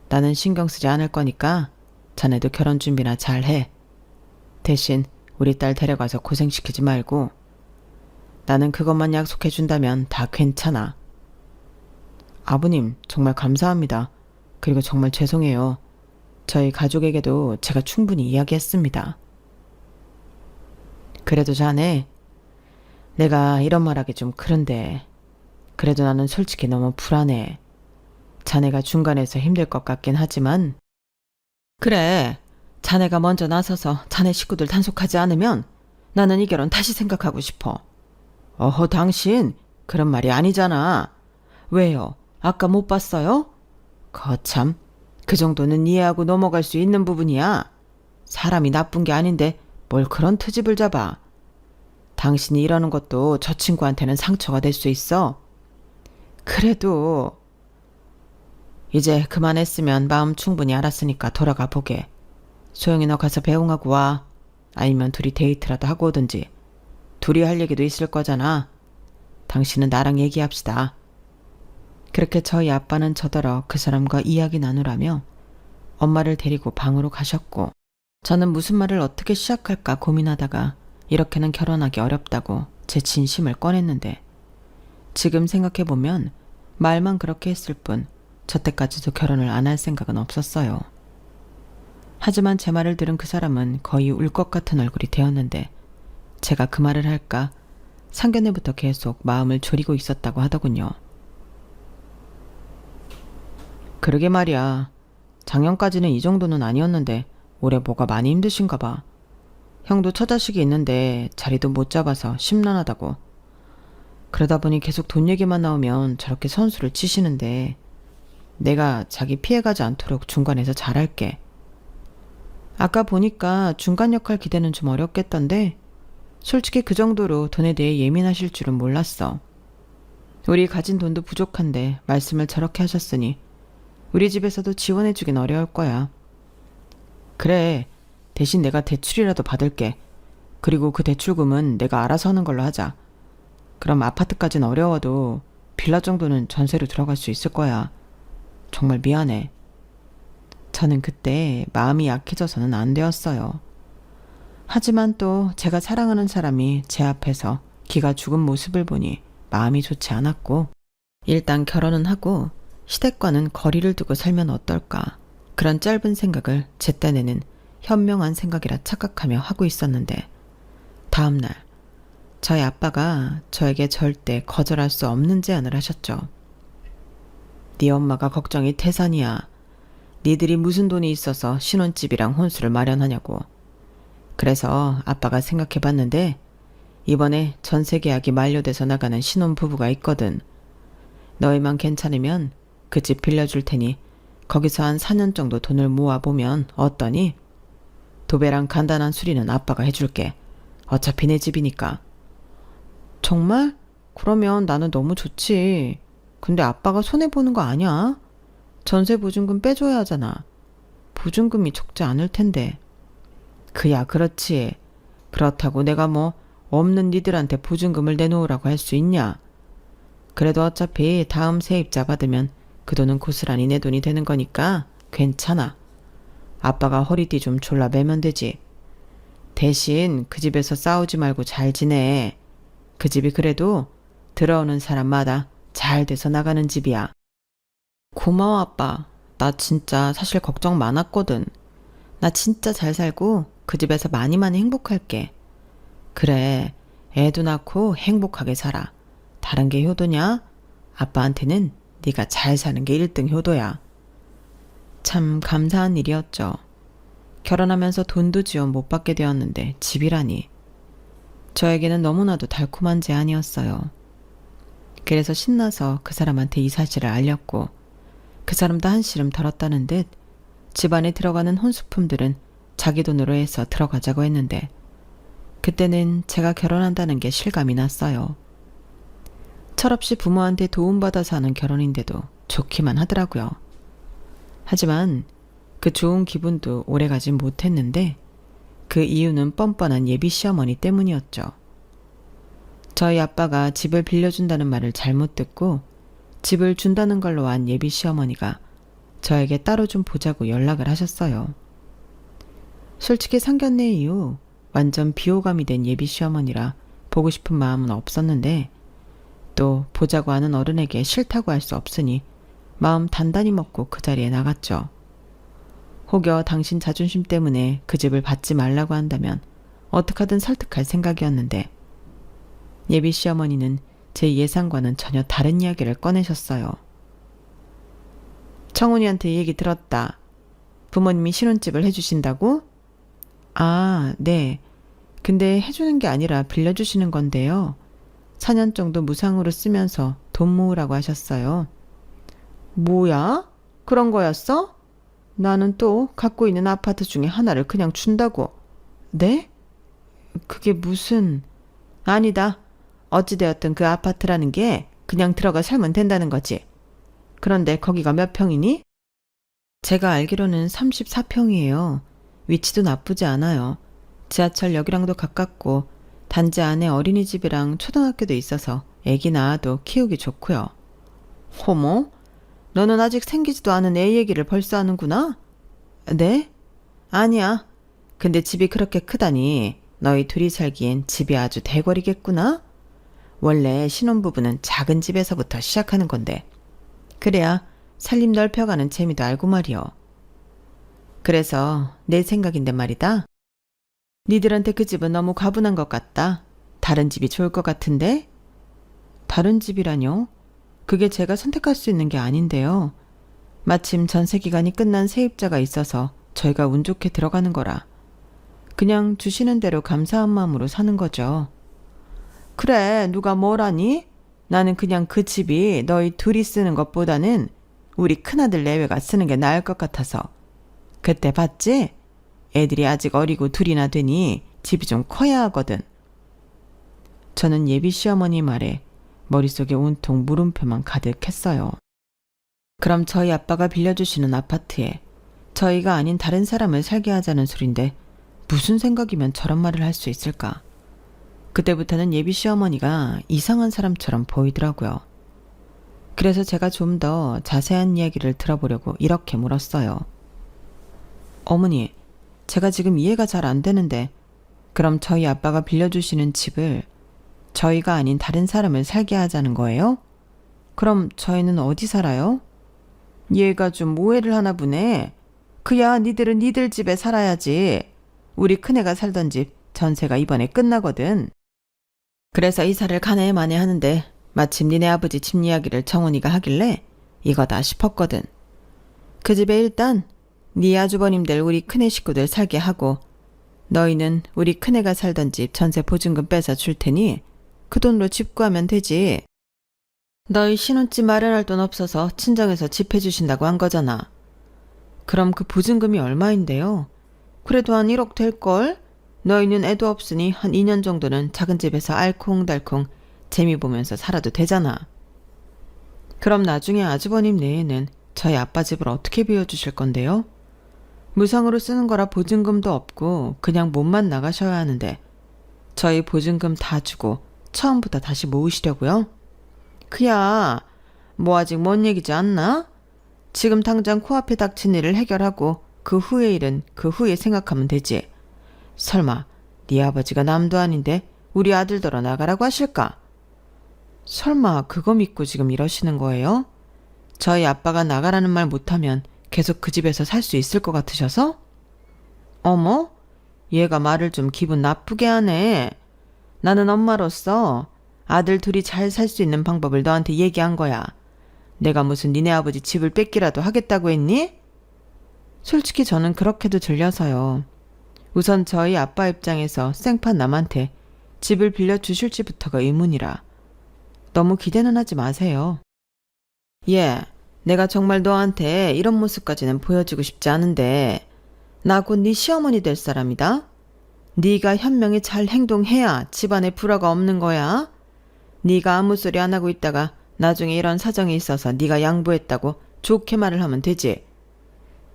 나는 신경 쓰지 않을 거니까 자네도 결혼 준비나 잘 해. 대신 우리 딸 데려가서 고생시키지 말고 나는 그것만 약속해 준다면 다 괜찮아. 아버님 정말 감사합니다. 그리고 정말 죄송해요. 저희 가족에게도 제가 충분히 이야기했습니다. 그래도 자네, 내가 이런 말하기 좀 그런데 그래도 나는 솔직히 너무 불안해. 자네가 중간에서 힘들 것 같긴 하지만 그래, 자네가 먼저 나서서 자네 식구들 단속하지 않으면 나는 이 결혼 다시 생각하고 싶어. 어허, 당신 그런 말이 아니잖아. 왜요? 아까 못 봤어요? 거참, 그 정도는 이해하고 넘어갈 수 있는 부분이야. 사람이 나쁜 게 아닌데 뭘 그런 트집을 잡아. 당신이 이러는 것도 저 친구한테는 상처가 될 수 있어. 그래도 이제 그만했으면 마음 충분히 알았으니까 돌아가 보게. 소영이 너 가서 배웅하고 와. 아니면 둘이 데이트라도 하고 오든지. 둘이 할 얘기도 있을 거잖아. 당신은 나랑 얘기합시다. 그렇게 저희 아빠는 저더러 그 사람과 이야기 나누라며 엄마를 데리고 방으로 가셨고 저는 무슨 말을 어떻게 시작할까 고민하다가 이렇게는 결혼하기 어렵다고 제 진심을 꺼냈는데 지금 생각해보면 말만 그렇게 했을 뿐 저때까지도 결혼을 안 할 생각은 없었어요. 하지만 제 말을 들은 그 사람은 거의 울 것 같은 얼굴이 되었는데 제가 그 말을 할까 상견례부터 계속 마음을 졸이고 있었다고 하더군요. 그러게 말이야. 작년까지는 이 정도는 아니었는데 올해 뭐가 많이 힘드신가 봐. 형도 처자식이 있는데 자리도 못 잡아서 심란하다고. 그러다 보니 계속 돈 얘기만 나오면 저렇게 선수를 치시는데 내가 자기 피해가지 않도록 중간에서 잘할게. 아까 보니까 중간 역할 기대는 좀 어렵겠던데 솔직히 그 정도로 돈에 대해 예민하실 줄은 몰랐어. 우리 가진 돈도 부족한데 말씀을 저렇게 하셨으니 우리 집에서도 지원해주긴 어려울 거야. 그래, 대신 내가 대출이라도 받을게. 그리고 그 대출금은 내가 알아서 하는 걸로 하자. 그럼 아파트까진 어려워도 빌라 정도는 전세로 들어갈 수 있을 거야. 정말 미안해. 저는 그때 마음이 약해져서는 안 되었어요. 하지만 또 제가 사랑하는 사람이 제 앞에서 기가 죽은 모습을 보니 마음이 좋지 않았고, 일단 결혼은 하고 시댁과는 거리를 두고 살면 어떨까, 그런 짧은 생각을 제 딴에는 현명한 생각이라 착각하며 하고 있었는데, 다음날 저희 아빠가 저에게 절대 거절할 수 없는 제안을 하셨죠. 네 엄마가 걱정이 태산이야. 니들이 무슨 돈이 있어서 신혼집이랑 혼수를 마련하냐고. 그래서 아빠가 생각해봤는데 이번에 전세 계약이 만료돼서 나가는 신혼부부가 있거든. 너희만 괜찮으면 그 집 빌려줄 테니 거기서 한 4년 정도 돈을 모아보면 어떠니? 도배랑 간단한 수리는 아빠가 해줄게. 어차피 내 집이니까. 정말? 그러면 나는 너무 좋지. 근데 아빠가 손해보는 거 아니야? 전세 보증금 빼줘야 하잖아. 보증금이 적지 않을 텐데. 그야 그렇지. 그렇다고 내가 뭐 없는 니들한테 보증금을 내놓으라고 할 수 있냐? 그래도 어차피 다음 세입자 받으면 그 돈은 고스란히 내 돈이 되는 거니까 괜찮아. 아빠가 허리띠 좀 졸라 매면 되지. 대신 그 집에서 싸우지 말고 잘 지내. 그 집이 그래도 들어오는 사람마다 잘 돼서 나가는 집이야. 고마워 아빠. 나 진짜 사실 걱정 많았거든. 나 진짜 잘 살고 그 집에서 많이 행복할게. 그래, 애도 낳고 행복하게 살아. 다른 게 효도냐? 아빠한테는 네가 잘 사는 게 1등 효도야. 참 감사한 일이었죠. 결혼하면서 돈도 지원 못 받게 되었는데 집이라니. 저에게는 너무나도 달콤한 제안이었어요. 그래서 신나서 그 사람한테 이 사실을 알렸고, 그 사람도 한시름 덜었다는 듯 집안에 들어가는 혼수품들은 자기 돈으로 해서 들어가자고 했는데, 그때는 제가 결혼한다는 게 실감이 났어요. 철없이 부모한테 도움받아서 하는 결혼인데도 좋기만 하더라고요. 하지만 그 좋은 기분도 오래가진 못했는데, 그 이유는 뻔뻔한 예비 시어머니 때문이었죠. 저희 아빠가 집을 빌려준다는 말을 잘못 듣고 집을 준다는 걸로 한 예비 시어머니가 저에게 따로 좀 보자고 연락을 하셨어요. 솔직히 상견례 이후 완전 비호감이 된 예비 시어머니라 보고 싶은 마음은 없었는데, 또 보자고 하는 어른에게 싫다고 할 수 없으니 마음 단단히 먹고 그 자리에 나갔죠. 혹여 당신 자존심 때문에 그 집을 받지 말라고 한다면 어떻게든 설득할 생각이었는데, 예비 시어머니는 제 예상과는 전혀 다른 이야기를 꺼내셨어요. 청훈이한테 이 얘기 들었다. 부모님이 신혼집을 해주신다고? 아, 네. 근데 해주는 게 아니라 빌려주시는 건데요. 4년 정도 무상으로 쓰면서 돈 모으라고 하셨어요. 뭐야? 그런 거였어? 나는 또 갖고 있는 아파트 중에 하나를 그냥 준다고. 네? 그게 무슨... 아니다. 어찌되었든 그 아파트라는 게 그냥 들어가 살면 된다는 거지. 그런데 거기가 몇 평이니? 제가 알기로는 34평이에요. 위치도 나쁘지 않아요. 지하철역이랑도 가깝고 단지 안에 어린이집이랑 초등학교도 있어서 애기 낳아도 키우기 좋고요. 호모? 너는 아직 생기지도 않은 애 얘기를 벌써 하는구나? 네? 아니야. 근데 집이 그렇게 크다니 너희 둘이 살기엔 집이 아주 대궐이겠구나? 원래 신혼부부는 작은 집에서부터 시작하는 건데 그래야 살림 넓혀가는 재미도 알고 말이요. 그래서 내 생각인데 말이다. 니들한테 그 집은 너무 과분한 것 같다. 다른 집이 좋을 것 같은데? 다른 집이라뇨? 그게 제가 선택할 수 있는 게 아닌데요. 마침 전세 기간이 끝난 세입자가 있어서 저희가 운 좋게 들어가는 거라. 그냥 주시는 대로 감사한 마음으로 사는 거죠. 그래, 누가 뭐라니? 나는 그냥 그 집이 너희 둘이 쓰는 것보다는 우리 큰아들 내외가 쓰는 게 나을 것 같아서. 그때 봤지? 애들이 아직 어리고 둘이나 되니 집이 좀 커야 하거든. 저는 예비 시어머니 말에 머릿속에 온통 물음표만 가득했어요. 그럼 저희 아빠가 빌려주시는 아파트에 저희가 아닌 다른 사람을 살게 하자는 소린데 무슨 생각이면 저런 말을 할 수 있을까? 그때부터는 예비 시어머니가 이상한 사람처럼 보이더라고요. 그래서 제가 좀 더 자세한 이야기를 들어보려고 이렇게 물었어요. 어머니, 제가 지금 이해가 잘 안 되는데 그럼 저희 아빠가 빌려주시는 집을 저희가 아닌 다른 사람을 살게 하자는 거예요? 그럼 저희는 어디 살아요? 얘가 좀 오해를 하나 보네. 그야 니들은 니들 집에 살아야지. 우리 큰애가 살던 집 전세가 이번에 끝나거든. 그래서 이사를 가네 마네 하는데 마침 니네 아버지 집 이야기를 정훈이가 하길래 이거다 싶었거든. 그 집에 일단 네 아주버님들 우리 큰애 식구들 살게 하고 너희는 우리 큰애가 살던 집 전세 보증금 빼서 줄 테니 그 돈으로 집 구하면 되지. 너희 신혼집 마련할 돈 없어서 친정에서 집 해주신다고 한 거잖아. 그럼 그 보증금이 얼마인데요? 그래도 한 1억 될걸? 너희는 애도 없으니 한 2년 정도는 작은 집에서 알콩달콩 재미 보면서 살아도 되잖아. 그럼 나중에 아주버님 내에는 저희 아빠 집을 어떻게 비워주실 건데요? 무상으로 쓰는 거라 보증금도 없고 그냥 몸만 나가셔야 하는데 저희 보증금 다 주고 처음부터 다시 모으시려고요? 그야 뭐 아직 먼 얘기지 않나? 지금 당장 코앞에 닥친 일을 해결하고 그 후의 일은 그 후에 생각하면 되지. 설마 네 아버지가 남도 아닌데 우리 아들더러 나가라고 하실까? 설마 그거 믿고 지금 이러시는 거예요? 저희 아빠가 나가라는 말 못하면 계속 그 집에서 살 수 있을 것 같으셔서? 어머? 얘가 말을 좀 기분 나쁘게 하네. 나는 엄마로서 아들 둘이 잘 살 수 있는 방법을 너한테 얘기한 거야. 내가 무슨 니네 아버지 집을 뺏기라도 하겠다고 했니? 솔직히 저는 그렇게도 들려서요. 우선 저희 아빠 입장에서 생판 남한테 집을 빌려주실지부터가 의문이라. 너무 기대는 하지 마세요. 예, 내가 정말 너한테 이런 모습까지는 보여주고 싶지 않은데 나 곧 네 시어머니 될 사람이다. 네가 현명히 잘 행동해야 집안에 불화가 없는 거야. 네가 아무 소리 안 하고 있다가 나중에 이런 사정이 있어서 네가 양보했다고 좋게 말을 하면 되지.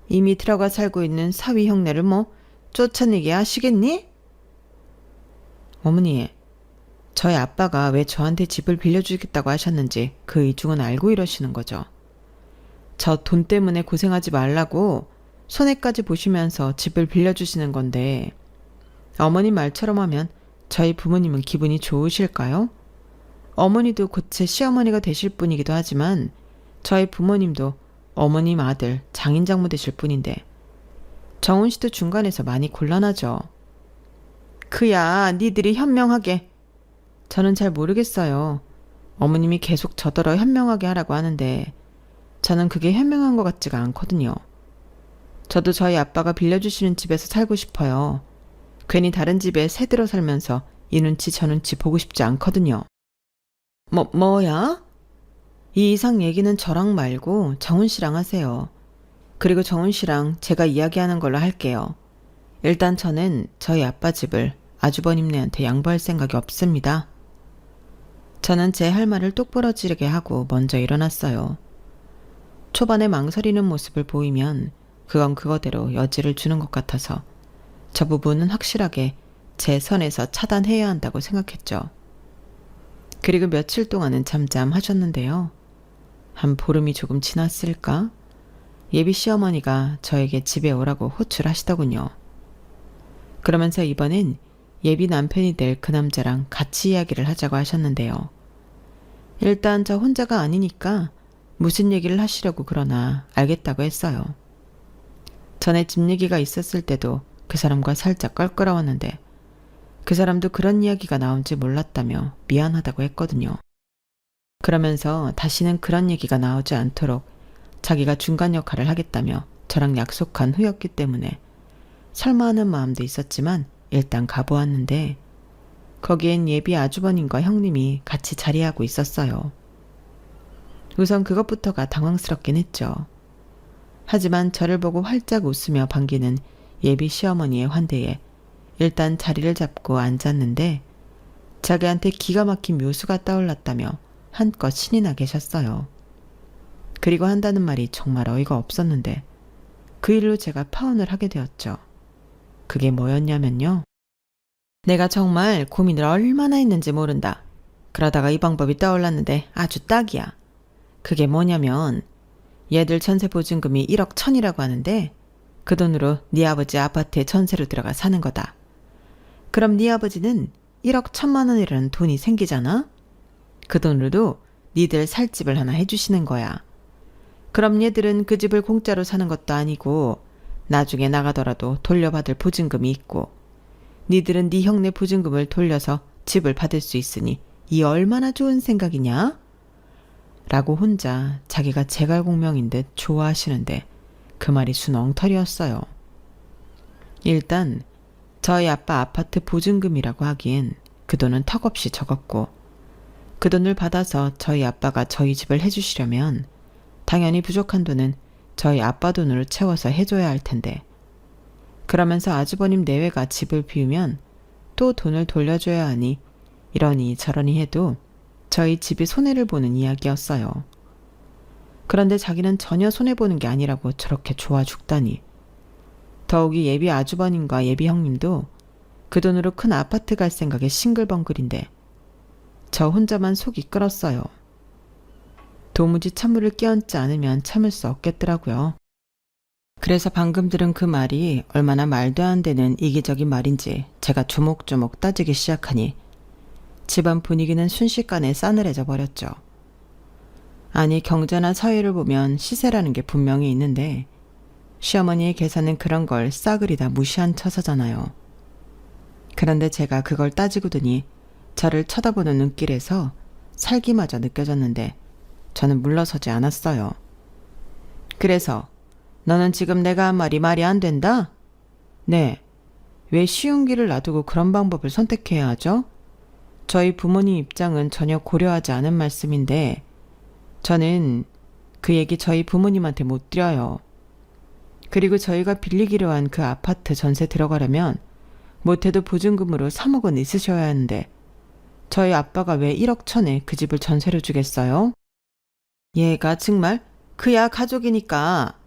이미 들어가 살고 있는 사위 형네를 뭐 쫓아내게 하시겠니? 어머니, 저희 아빠가 왜 저한테 집을 빌려주겠다고 하셨는지 그 이중은 알고 이러시는 거죠. 저 돈 때문에 고생하지 말라고 손해까지 보시면서 집을 빌려주시는 건데 어머니 말처럼 하면 저희 부모님은 기분이 좋으실까요? 어머니도 곧 제 시어머니가 되실 분이기도 하지만 저희 부모님도 어머님 아들 장인장모 되실 분인데 정훈 씨도 중간에서 많이 곤란하죠. 그야 니들이 현명하게. 저는 잘 모르겠어요. 어머님이 계속 저더러 현명하게 하라고 하는데 저는 그게 현명한 것 같지가 않거든요. 저도 저희 아빠가 빌려주시는 집에서 살고 싶어요. 괜히 다른 집에 새들어 살면서 이 눈치 저 눈치 보고 싶지 않거든요. 뭐야? 이 이상 얘기는 저랑 말고 정훈 씨랑 하세요. 그리고 정훈 씨랑 제가 이야기하는 걸로 할게요. 일단 저는 저희 아빠 집을 아주버님네한테 양보할 생각이 없습니다. 저는 제 할 말을 똑부러 지르게 하고 먼저 일어났어요. 초반에 망설이는 모습을 보이면 그건 그거대로 여지를 주는 것 같아서 저 부분은 확실하게 제 선에서 차단해야 한다고 생각했죠. 그리고 며칠 동안은 잠잠하셨는데요. 한 보름이 조금 지났을까? 예비 시어머니가 저에게 집에 오라고 호출하시더군요. 그러면서 이번엔 예비 남편이 될 그 남자랑 같이 이야기를 하자고 하셨는데요. 일단 저 혼자가 아니니까 무슨 얘기를 하시려고 그러나 알겠다고 했어요. 전에 집 얘기가 있었을 때도 그 사람과 살짝 껄끄러웠는데 그 사람도 그런 이야기가 나온지 몰랐다며 미안하다고 했거든요. 그러면서 다시는 그런 얘기가 나오지 않도록 자기가 중간 역할을 하겠다며 저랑 약속한 후였기 때문에 설마 하는 마음도 있었지만 일단 가보았는데 거기엔 예비 아주버님과 형님이 같이 자리하고 있었어요. 우선 그것부터가 당황스럽긴 했죠. 하지만 저를 보고 활짝 웃으며 반기는 예비 시어머니의 환대에 일단 자리를 잡고 앉았는데 자기한테 기가 막힌 묘수가 떠올랐다며 한껏 신이 나 계셨어요. 그리고 한다는 말이 정말 어이가 없었는데 그 일로 제가 파혼을 하게 되었죠. 그게 뭐였냐면요. 내가 정말 고민을 얼마나 했는지 모른다. 그러다가 이 방법이 떠올랐는데 아주 딱이야. 그게 뭐냐면 얘들 전세 보증금이 1억 1천이라고 하는데 그 돈으로 네 아버지 아파트에 전세로 들어가 사는 거다. 그럼 네 아버지는 1억 1천만 원이라는 돈이 생기잖아? 그 돈으로도 니들 살 집을 하나 해주시는 거야. 그럼 얘들은 그 집을 공짜로 사는 것도 아니고 나중에 나가더라도 돌려받을 보증금이 있고 니들은 네 형네 보증금을 돌려서 집을 받을 수 있으니 이 얼마나 좋은 생각이냐? 라고 혼자 자기가 제갈공명인 듯 좋아하시는데 그 말이 순 엉터리였어요. 일단 저희 아빠 아파트 보증금이라고 하기엔 그 돈은 턱없이 적었고 그 돈을 받아서 저희 아빠가 저희 집을 해주시려면 당연히 부족한 돈은 저희 아빠 돈으로 채워서 해줘야 할 텐데 그러면서 아주버님 내외가 집을 비우면 또 돈을 돌려줘야 하니 이러니 저러니 해도 저희 집이 손해를 보는 이야기였어요. 그런데 자기는 전혀 손해보는 게 아니라고 저렇게 좋아 죽다니. 더욱이 예비 아주버님과 예비 형님도 그 돈으로 큰 아파트 갈 생각에 싱글벙글인데 저 혼자만 속이 끓었어요. 도무지 찬물을 끼얹지 않으면 참을 수 없겠더라고요. 그래서 방금 들은 그 말이 얼마나 말도 안 되는 이기적인 말인지 제가 조목조목 따지기 시작하니 집안 분위기는 순식간에 싸늘해져 버렸죠. 아니 경제나 사회를 보면 시세라는 게 분명히 있는데 시어머니의 계산은 그런 걸 싸그리 다 무시한 처사잖아요. 그런데 제가 그걸 따지고 드니 저를 쳐다보는 눈길에서 살기마저 느껴졌는데 저는 물러서지 않았어요. 그래서 너는 지금 내가 한 말이 안 된다? 네. 왜 쉬운 길을 놔두고 그런 방법을 선택해야 하죠? 저희 부모님 입장은 전혀 고려하지 않은 말씀인데 저는 그 얘기 저희 부모님한테 못 드려요. 그리고 저희가 빌리기로 한 그 아파트 전세 들어가려면 못해도 보증금으로 3억 원 있으셔야 하는데 저희 아빠가 왜 1억 1천에 그 집을 전세로 주겠어요? 얘가 정말 그야 가족이니까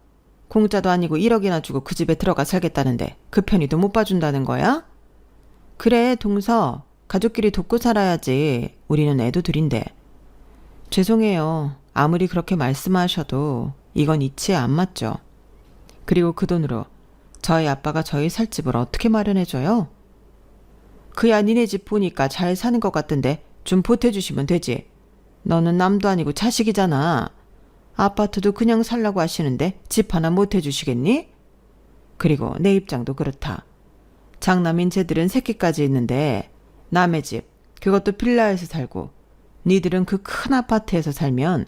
공짜도 아니고 1억이나 주고 그 집에 들어가 살겠다는데 그 편의도 못 봐준다는 거야? 그래 동서 가족끼리 돕고 살아야지. 우리는 애도 둘인데. 죄송해요. 아무리 그렇게 말씀하셔도 이건 이치에 안 맞죠. 그리고 그 돈으로 저희 아빠가 저희 살 집을 어떻게 마련해줘요? 그야 니네 집 보니까 잘 사는 것 같던데 좀 보태주시면 되지. 너는 남도 아니고 자식이잖아. 아파트도 그냥 살라고 하시는데 집 하나 못 해주시겠니? 그리고 내 입장도 그렇다. 장남인 쟤들은 새끼까지 있는데 남의 집, 그것도 빌라에서 살고 니들은 그 큰 아파트에서 살면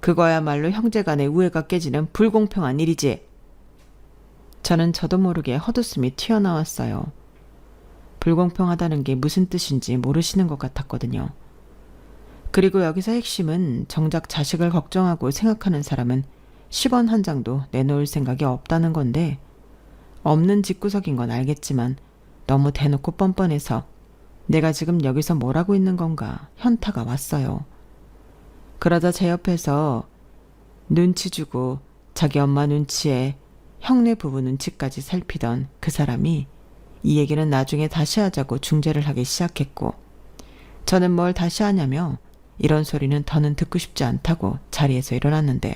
그거야말로 형제간의 우애가 깨지는 불공평한 일이지. 저는 저도 모르게 헛웃음이 튀어나왔어요. 불공평하다는 게 무슨 뜻인지 모르시는 것 같았거든요. 그리고 여기서 핵심은 정작 자식을 걱정하고 생각하는 사람은 10원 한 장도 내놓을 생각이 없다는 건데 없는 집구석인 건 알겠지만 너무 대놓고 뻔뻔해서 내가 지금 여기서 뭘 하고 있는 건가 현타가 왔어요. 그러다 제 옆에서 눈치 주고 자기 엄마 눈치에 형네 부부 눈치까지 살피던 그 사람이 이 얘기는 나중에 다시 하자고 중재를 하기 시작했고 저는 뭘 다시 하냐며 이런 소리는 더는 듣고 싶지 않다고 자리에서 일어났는데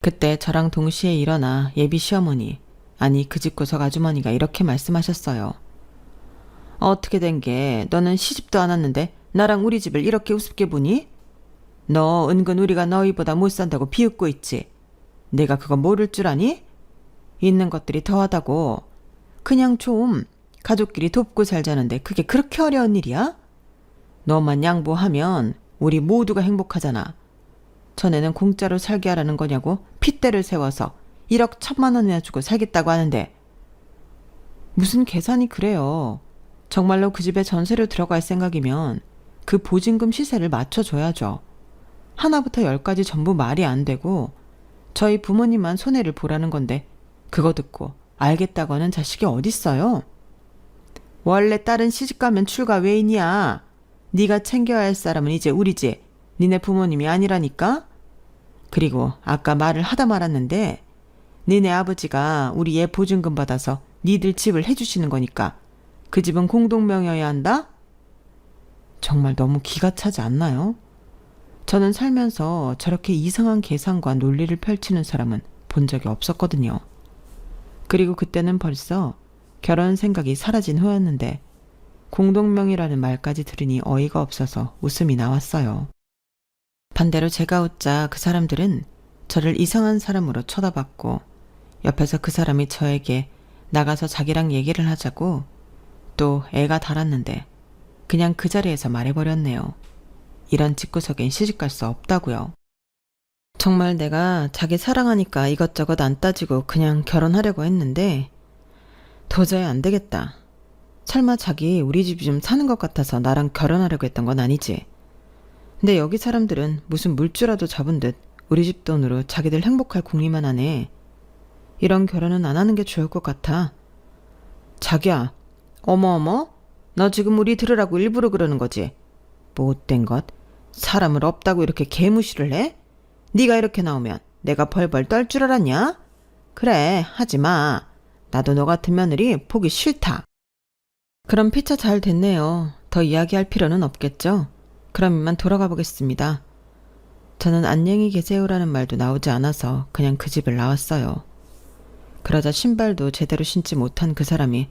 그때 저랑 동시에 일어나 예비 시어머니 아니 그 집구석 아주머니가 이렇게 말씀하셨어요. 어떻게 된 게 너는 시집도 안 왔는데 나랑 우리 집을 이렇게 우습게 보니? 너 은근 우리가 너희보다 못 산다고 비웃고 있지. 내가 그거 모를 줄 아니? 있는 것들이 더하다고. 그냥 좀 가족끼리 돕고 살자는데 그게 그렇게 어려운 일이야? 너만 양보하면 우리 모두가 행복하잖아. 전에는 공짜로 살게 하라는 거냐고 핏대를 세워서 1억 1천만 원이나 주고 살겠다고 하는데 무슨 계산이 그래요. 정말로 그 집에 전세로 들어갈 생각이면 그 보증금 시세를 맞춰줘야죠. 하나부터 10까지 전부 말이 안 되고 저희 부모님만 손해를 보라는 건데 그거 듣고 알겠다고 하는 자식이 어딨어요? 원래 딸은 시집가면 출가 외인이야. 네가 챙겨야 할 사람은 이제 우리지. 니네 부모님이 아니라니까? 그리고 아까 말을 하다 말았는데 니네 아버지가 우리 애 보증금 받아서 니들 집을 해주시는 거니까 그 집은 공동명의여야 한다? 정말 너무 기가 차지 않나요? 저는 살면서 저렇게 이상한 계산과 논리를 펼치는 사람은 본 적이 없었거든요. 그리고 그때는 벌써 결혼 생각이 사라진 후였는데 공동명의라는 말까지 들으니 어이가 없어서 웃음이 나왔어요. 반대로 제가 웃자 그 사람들은 저를 이상한 사람으로 쳐다봤고 옆에서 그 사람이 저에게 나가서 자기랑 얘기를 하자고 또 애가 달았는데 그냥 그 자리에서 말해버렸네요. 이런 집구석엔 시집갈 수 없다고요. 정말 내가 자기 사랑하니까 이것저것 안 따지고 그냥 결혼하려고 했는데 도저히 안 되겠다. 설마 자기 우리 집 좀 사는 것 같아서 나랑 결혼하려고 했던 건 아니지. 근데 여기 사람들은 무슨 물주라도 잡은 듯 우리 집 돈으로 자기들 행복할 궁리만 하네. 이런 결혼은 안 하는 게 좋을 것 같아. 자기야, 어머어머? 너 지금 우리 들으라고 일부러 그러는 거지? 못된 것. 사람을 없다고 이렇게 개무시를 해? 네가 이렇게 나오면 내가 벌벌 떨 줄 알았냐? 그래, 하지 마. 나도 너 같은 며느리 보기 싫다. 그럼 피차 잘 됐네요. 더 이야기할 필요는 없겠죠? 그럼 이만 돌아가 보겠습니다. 저는 안녕히 계세요라는 말도 나오지 않아서 그냥 그 집을 나왔어요. 그러자 신발도 제대로 신지 못한 그 사람이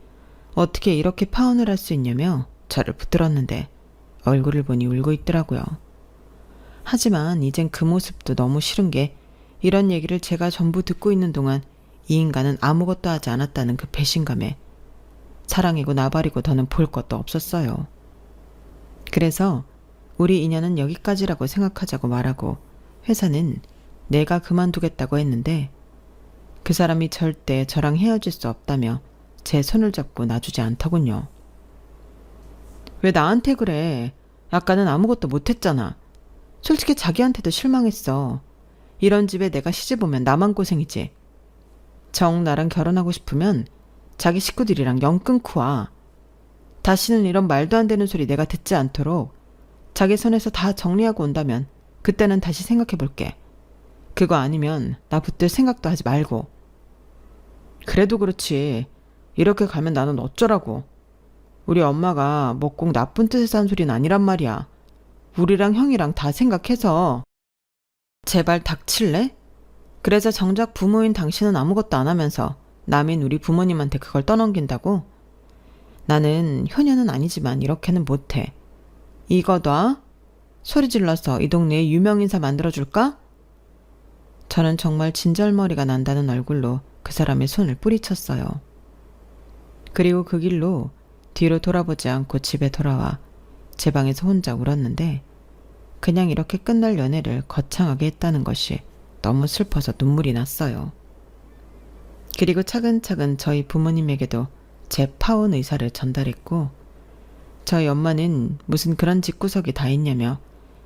어떻게 이렇게 파혼을 할 수 있냐며 저를 붙들었는데 얼굴을 보니 울고 있더라고요. 하지만 이젠 그 모습도 너무 싫은 게 이런 얘기를 제가 전부 듣고 있는 동안 이 인간은 아무것도 하지 않았다는 그 배신감에 사랑이고 나발이고 더는 볼 것도 없었어요. 그래서 우리 인연은 여기까지라고 생각하자고 말하고 회사는 내가 그만두겠다고 했는데 그 사람이 절대 저랑 헤어질 수 없다며 제 손을 잡고 놔주지 않더군요. 왜 나한테 그래? 아까는 아무것도 못했잖아. 솔직히 자기한테도 실망했어. 이런 집에 내가 시집 오면 나만 고생이지. 정 나랑 결혼하고 싶으면 자기 식구들이랑 연 끊고 와. 다시는 이런 말도 안 되는 소리 내가 듣지 않도록 자기 손에서 다 정리하고 온다면 그때는 다시 생각해 볼게. 그거 아니면 나 붙들 생각도 하지 말고. 그래도 그렇지. 이렇게 가면 나는 어쩌라고. 우리 엄마가 뭐 꼭 나쁜 뜻에서 한 소리는 아니란 말이야. 우리랑 형이랑 다 생각해서. 제발 닥칠래? 그래서 정작 부모인 당신은 아무것도 안 하면서 남인 우리 부모님한테 그걸 떠넘긴다고? 나는 효녀는 아니지만 이렇게는 못해. 이거 놔? 소리 질러서 이 동네에 유명인사 만들어줄까? 저는 정말 진절머리가 난다는 얼굴로 그 사람의 손을 뿌리쳤어요. 그리고 그 길로 뒤로 돌아보지 않고 집에 돌아와 제 방에서 혼자 울었는데 그냥 이렇게 끝날 연애를 거창하게 했다는 것이 너무 슬퍼서 눈물이 났어요. 그리고 차근차근 저희 부모님에게도 제 파혼 의사를 전달했고 저희 엄마는 무슨 그런 집구석이 다 있냐며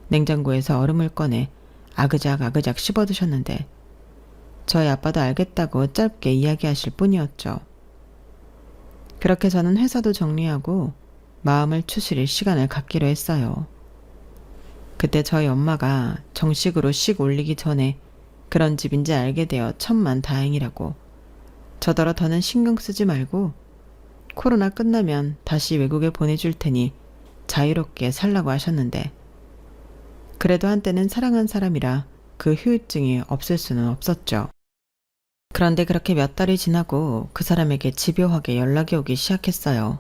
냉장고에서 얼음을 꺼내 아그작 씹어드셨는데 저희 아빠도 알겠다고 짧게 이야기하실 뿐이었죠. 그렇게 저는 회사도 정리하고 마음을 추스릴 시간을 갖기로 했어요. 그때 저희 엄마가 정식으로 식 올리기 전에 그런 집인지 알게 되어 천만 다행이라고 저더러 더는 신경 쓰지 말고 코로나 끝나면 다시 외국에 보내줄 테니 자유롭게 살라고 하셨는데 그래도 한때는 사랑한 사람이라 그 후유증이 없을 수는 없었죠. 그런데 그렇게 몇 달이 지나고 그 사람에게 집요하게 연락이 오기 시작했어요.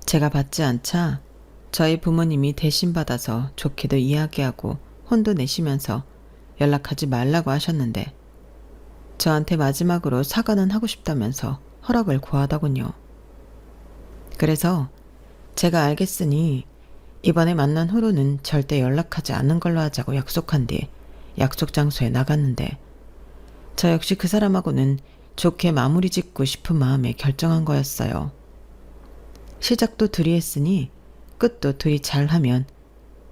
제가 받지 않자 저희 부모님이 대신 받아서 좋게도 이야기하고 혼도 내시면서 연락하지 말라고 하셨는데 저한테 마지막으로 사과는 하고 싶다면서 허락을 구하더군요. 그래서 제가 알겠으니 이번에 만난 후로는 절대 연락하지 않는 걸로 하자고 약속한 뒤 약속 장소에 나갔는데 저 역시 그 사람하고는 좋게 마무리 짓고 싶은 마음에 결정한 거였어요. 시작도 둘이 했으니 끝도 둘이 잘하면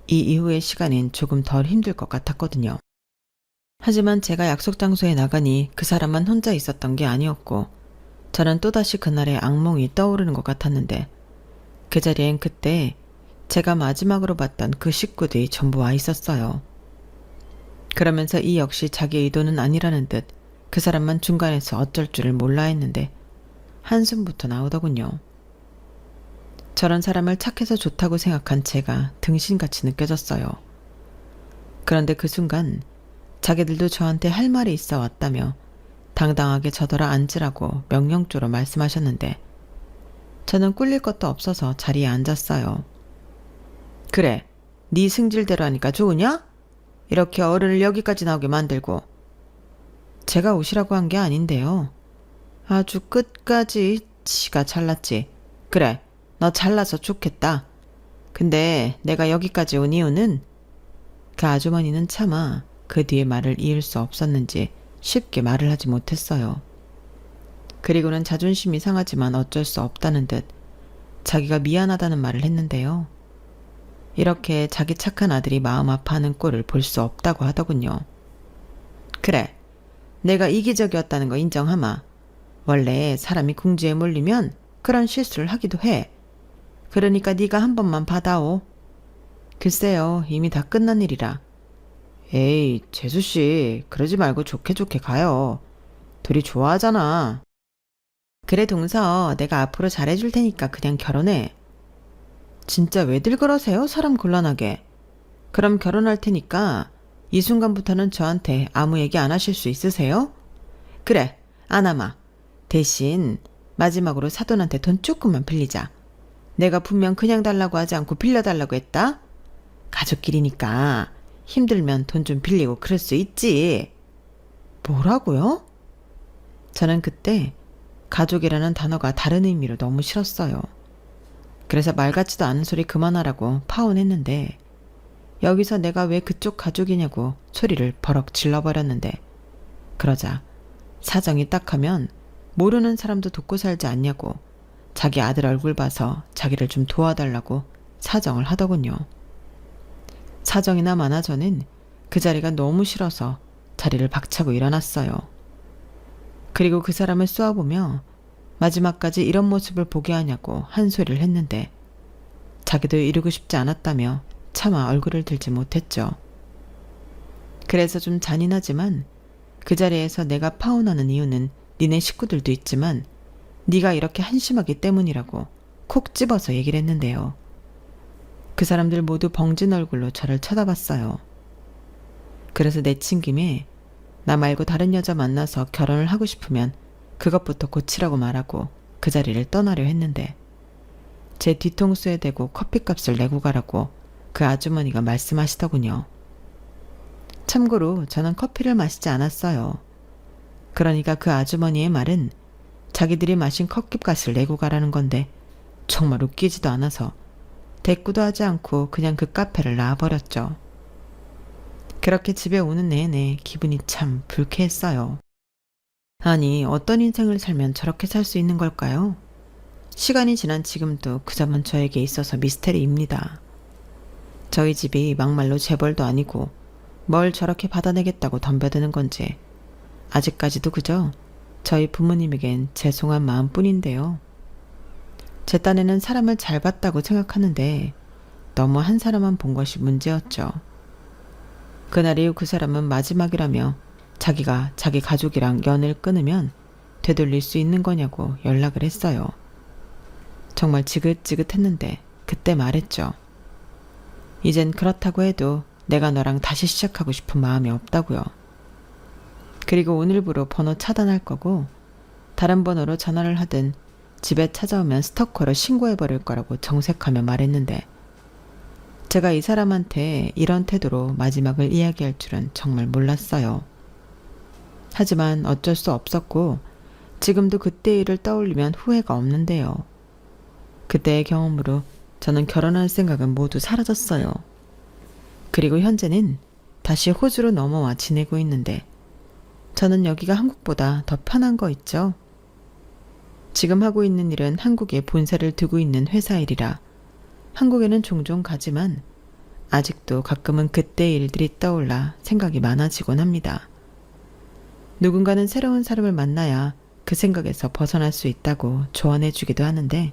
이 이후의 시간엔 조금 덜 힘들 것 같았거든요. 하지만 제가 약속 장소에 나가니 그 사람만 혼자 있었던 게 아니었고 저는 또다시 그날의 악몽이 떠오르는 것 같았는데 그 자리엔 그때 제가 마지막으로 봤던 그 식구들이 전부 와 있었어요. 그러면서 이 역시 자기 의도는 아니라는 듯 그 사람만 중간에서 어쩔 줄을 몰라 했는데 한숨부터 나오더군요. 저런 사람을 착해서 좋다고 생각한 제가 등신같이 느껴졌어요. 그런데 그 순간 자기들도 저한테 할 말이 있어 왔다며 당당하게 저더러 앉으라고 명령조로 말씀하셨는데 저는 꿀릴 것도 없어서 자리에 앉았어요. 그래, 네 승질대로 하니까 좋으냐? 이렇게 어른을 여기까지 나오게 만들고. 제가 오시라고 한 게 아닌데요. 아주 끝까지 지가 잘났지. 그래, 너 잘나서 좋겠다. 근데 내가 여기까지 온 이유는 그 아주머니는 차마 그 뒤에 말을 이을 수 없었는지 쉽게 말을 하지 못했어요. 그리고는 자존심이 상하지만 어쩔 수 없다는 듯 자기가 미안하다는 말을 했는데요. 이렇게 자기 착한 아들이 마음 아파하는 꼴을 볼 수 없다고 하더군요. 그래, 내가 이기적이었다는 거 인정하마. 원래 사람이 궁지에 몰리면 그런 실수를 하기도 해. 그러니까 네가 한 번만 받아오. 글쎄요, 이미 다 끝난 일이라. 에이, 재수씨, 그러지 말고 좋게 좋게 가요. 둘이 좋아하잖아. 그래, 동서, 내가 앞으로 잘해줄 테니까 그냥 결혼해. 진짜 왜들 그러세요? 사람 곤란하게. 그럼 결혼할 테니까 이 순간부터는 저한테 아무 얘기 안 하실 수 있으세요? 그래, 안 하마. 대신 마지막으로 사돈한테 돈 조금만 빌리자. 내가 분명 그냥 달라고 하지 않고 빌려달라고 했다? 가족끼리니까 힘들면 돈 좀 빌리고 그럴 수 있지. 뭐라고요? 저는 그때 가족이라는 단어가 다른 의미로 너무 싫었어요. 그래서 말 같지도 않은 소리 그만하라고 파혼했는데 여기서 내가 왜 그쪽 가족이냐고 소리를 버럭 질러버렸는데 그러자 사정이 딱 하면 모르는 사람도 돕고 살지 않냐고 자기 아들 얼굴 봐서 자기를 좀 도와달라고 사정을 하더군요. 사정이나 마나 저는 그 자리가 너무 싫어서 자리를 박차고 일어났어요. 그리고 그 사람을 쏘아보며 마지막까지 이런 모습을 보게 하냐고 한 소리를 했는데 자기도 이루고 싶지 않았다며 차마 얼굴을 들지 못했죠. 그래서 좀 잔인하지만 그 자리에서 내가 파혼하는 이유는 니네 식구들도 있지만 네가 이렇게 한심하기 때문이라고 콕 집어서 얘기를 했는데요. 그 사람들 모두 벙진 얼굴로 저를 쳐다봤어요. 그래서 내친 김에 나 말고 다른 여자 만나서 결혼을 하고 싶으면 그것부터 고치라고 말하고 그 자리를 떠나려 했는데 제 뒤통수에 대고 커피값을 내고 가라고 그 아주머니가 말씀하시더군요. 참고로 저는 커피를 마시지 않았어요. 그러니까 그 아주머니의 말은 자기들이 마신 커피값을 내고 가라는 건데 정말 웃기지도 않아서 대꾸도 하지 않고 그냥 그 카페를 나와버렸죠. 그렇게 집에 오는 내내 기분이 참 불쾌했어요. 아니, 어떤 인생을 살면 저렇게 살 수 있는 걸까요? 시간이 지난 지금도 그 점은 저에게 있어서 미스테리입니다. 저희 집이 막말로 재벌도 아니고 뭘 저렇게 받아내겠다고 덤벼드는 건지 아직까지도 그저 저희 부모님에겐 죄송한 마음뿐인데요. 제 딴에는 사람을 잘 봤다고 생각하는데 너무 한 사람만 본 것이 문제였죠. 그날 이후 그 사람은 마지막이라며 자기가 자기 가족이랑 연을 끊으면 되돌릴 수 있는 거냐고 연락을 했어요. 정말 지긋지긋했는데 그때 말했죠. 이젠 그렇다고 해도 내가 너랑 다시 시작하고 싶은 마음이 없다고요. 그리고 오늘부로 번호 차단할 거고 다른 번호로 전화를 하든 집에 찾아오면 스토커로 신고해버릴 거라고 정색하며 말했는데 제가 이 사람한테 이런 태도로 마지막을 이야기할 줄은 정말 몰랐어요. 하지만 어쩔 수 없었고 지금도 그때 일을 떠올리면 후회가 없는데요. 그때의 경험으로 저는 결혼할 생각은 모두 사라졌어요. 그리고 현재는 다시 호주로 넘어와 지내고 있는데 저는 여기가 한국보다 더 편한 거 있죠. 지금 하고 있는 일은 한국에 본사를 두고 있는 회사 일이라 한국에는 종종 가지만 아직도 가끔은 그때의 일들이 떠올라 생각이 많아지곤 합니다. 누군가는 새로운 사람을 만나야 그 생각에서 벗어날 수 있다고 조언해 주기도 하는데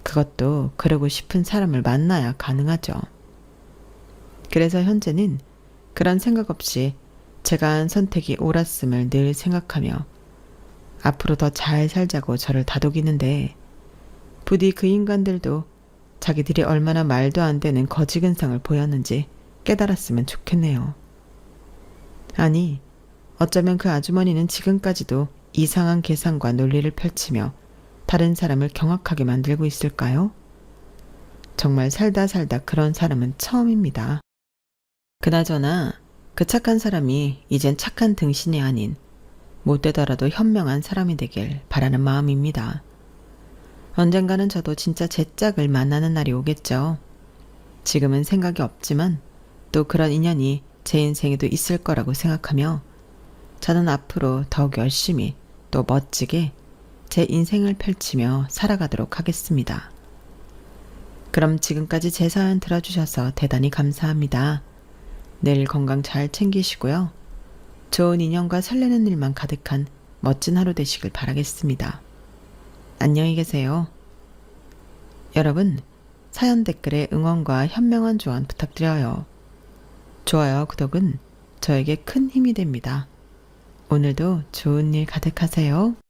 그것도 그러고 싶은 사람을 만나야 가능하죠. 그래서 현재는 그런 생각 없이 제가 한 선택이 옳았음을 늘 생각하며 앞으로 더 잘 살자고 저를 다독이는데, 부디 그 인간들도 자기들이 얼마나 말도 안 되는 거지근성을 보였는지 깨달았으면 좋겠네요. 아니, 어쩌면 그 아주머니는 지금까지도 이상한 계산과 논리를 펼치며 다른 사람을 경악하게 만들고 있을까요? 정말 살다 그런 사람은 처음입니다. 그나저나 그 착한 사람이 이젠 착한 등신이 아닌 못되더라도 현명한 사람이 되길 바라는 마음입니다. 언젠가는 저도 진짜 제 짝을 만나는 날이 오겠죠. 지금은 생각이 없지만 또 그런 인연이 제 인생에도 있을 거라고 생각하며 저는 앞으로 더욱 열심히 또 멋지게 제 인생을 펼치며 살아가도록 하겠습니다. 그럼 지금까지 제 사연 들어주셔서 대단히 감사합니다. 내일 건강 잘 챙기시고요. 좋은 인연과 설레는 일만 가득한 멋진 하루 되시길 바라겠습니다. 안녕히 계세요. 여러분, 사연 댓글에 응원과 현명한 조언 부탁드려요. 좋아요, 구독은 저에게 큰 힘이 됩니다. 오늘도 좋은 일 가득하세요.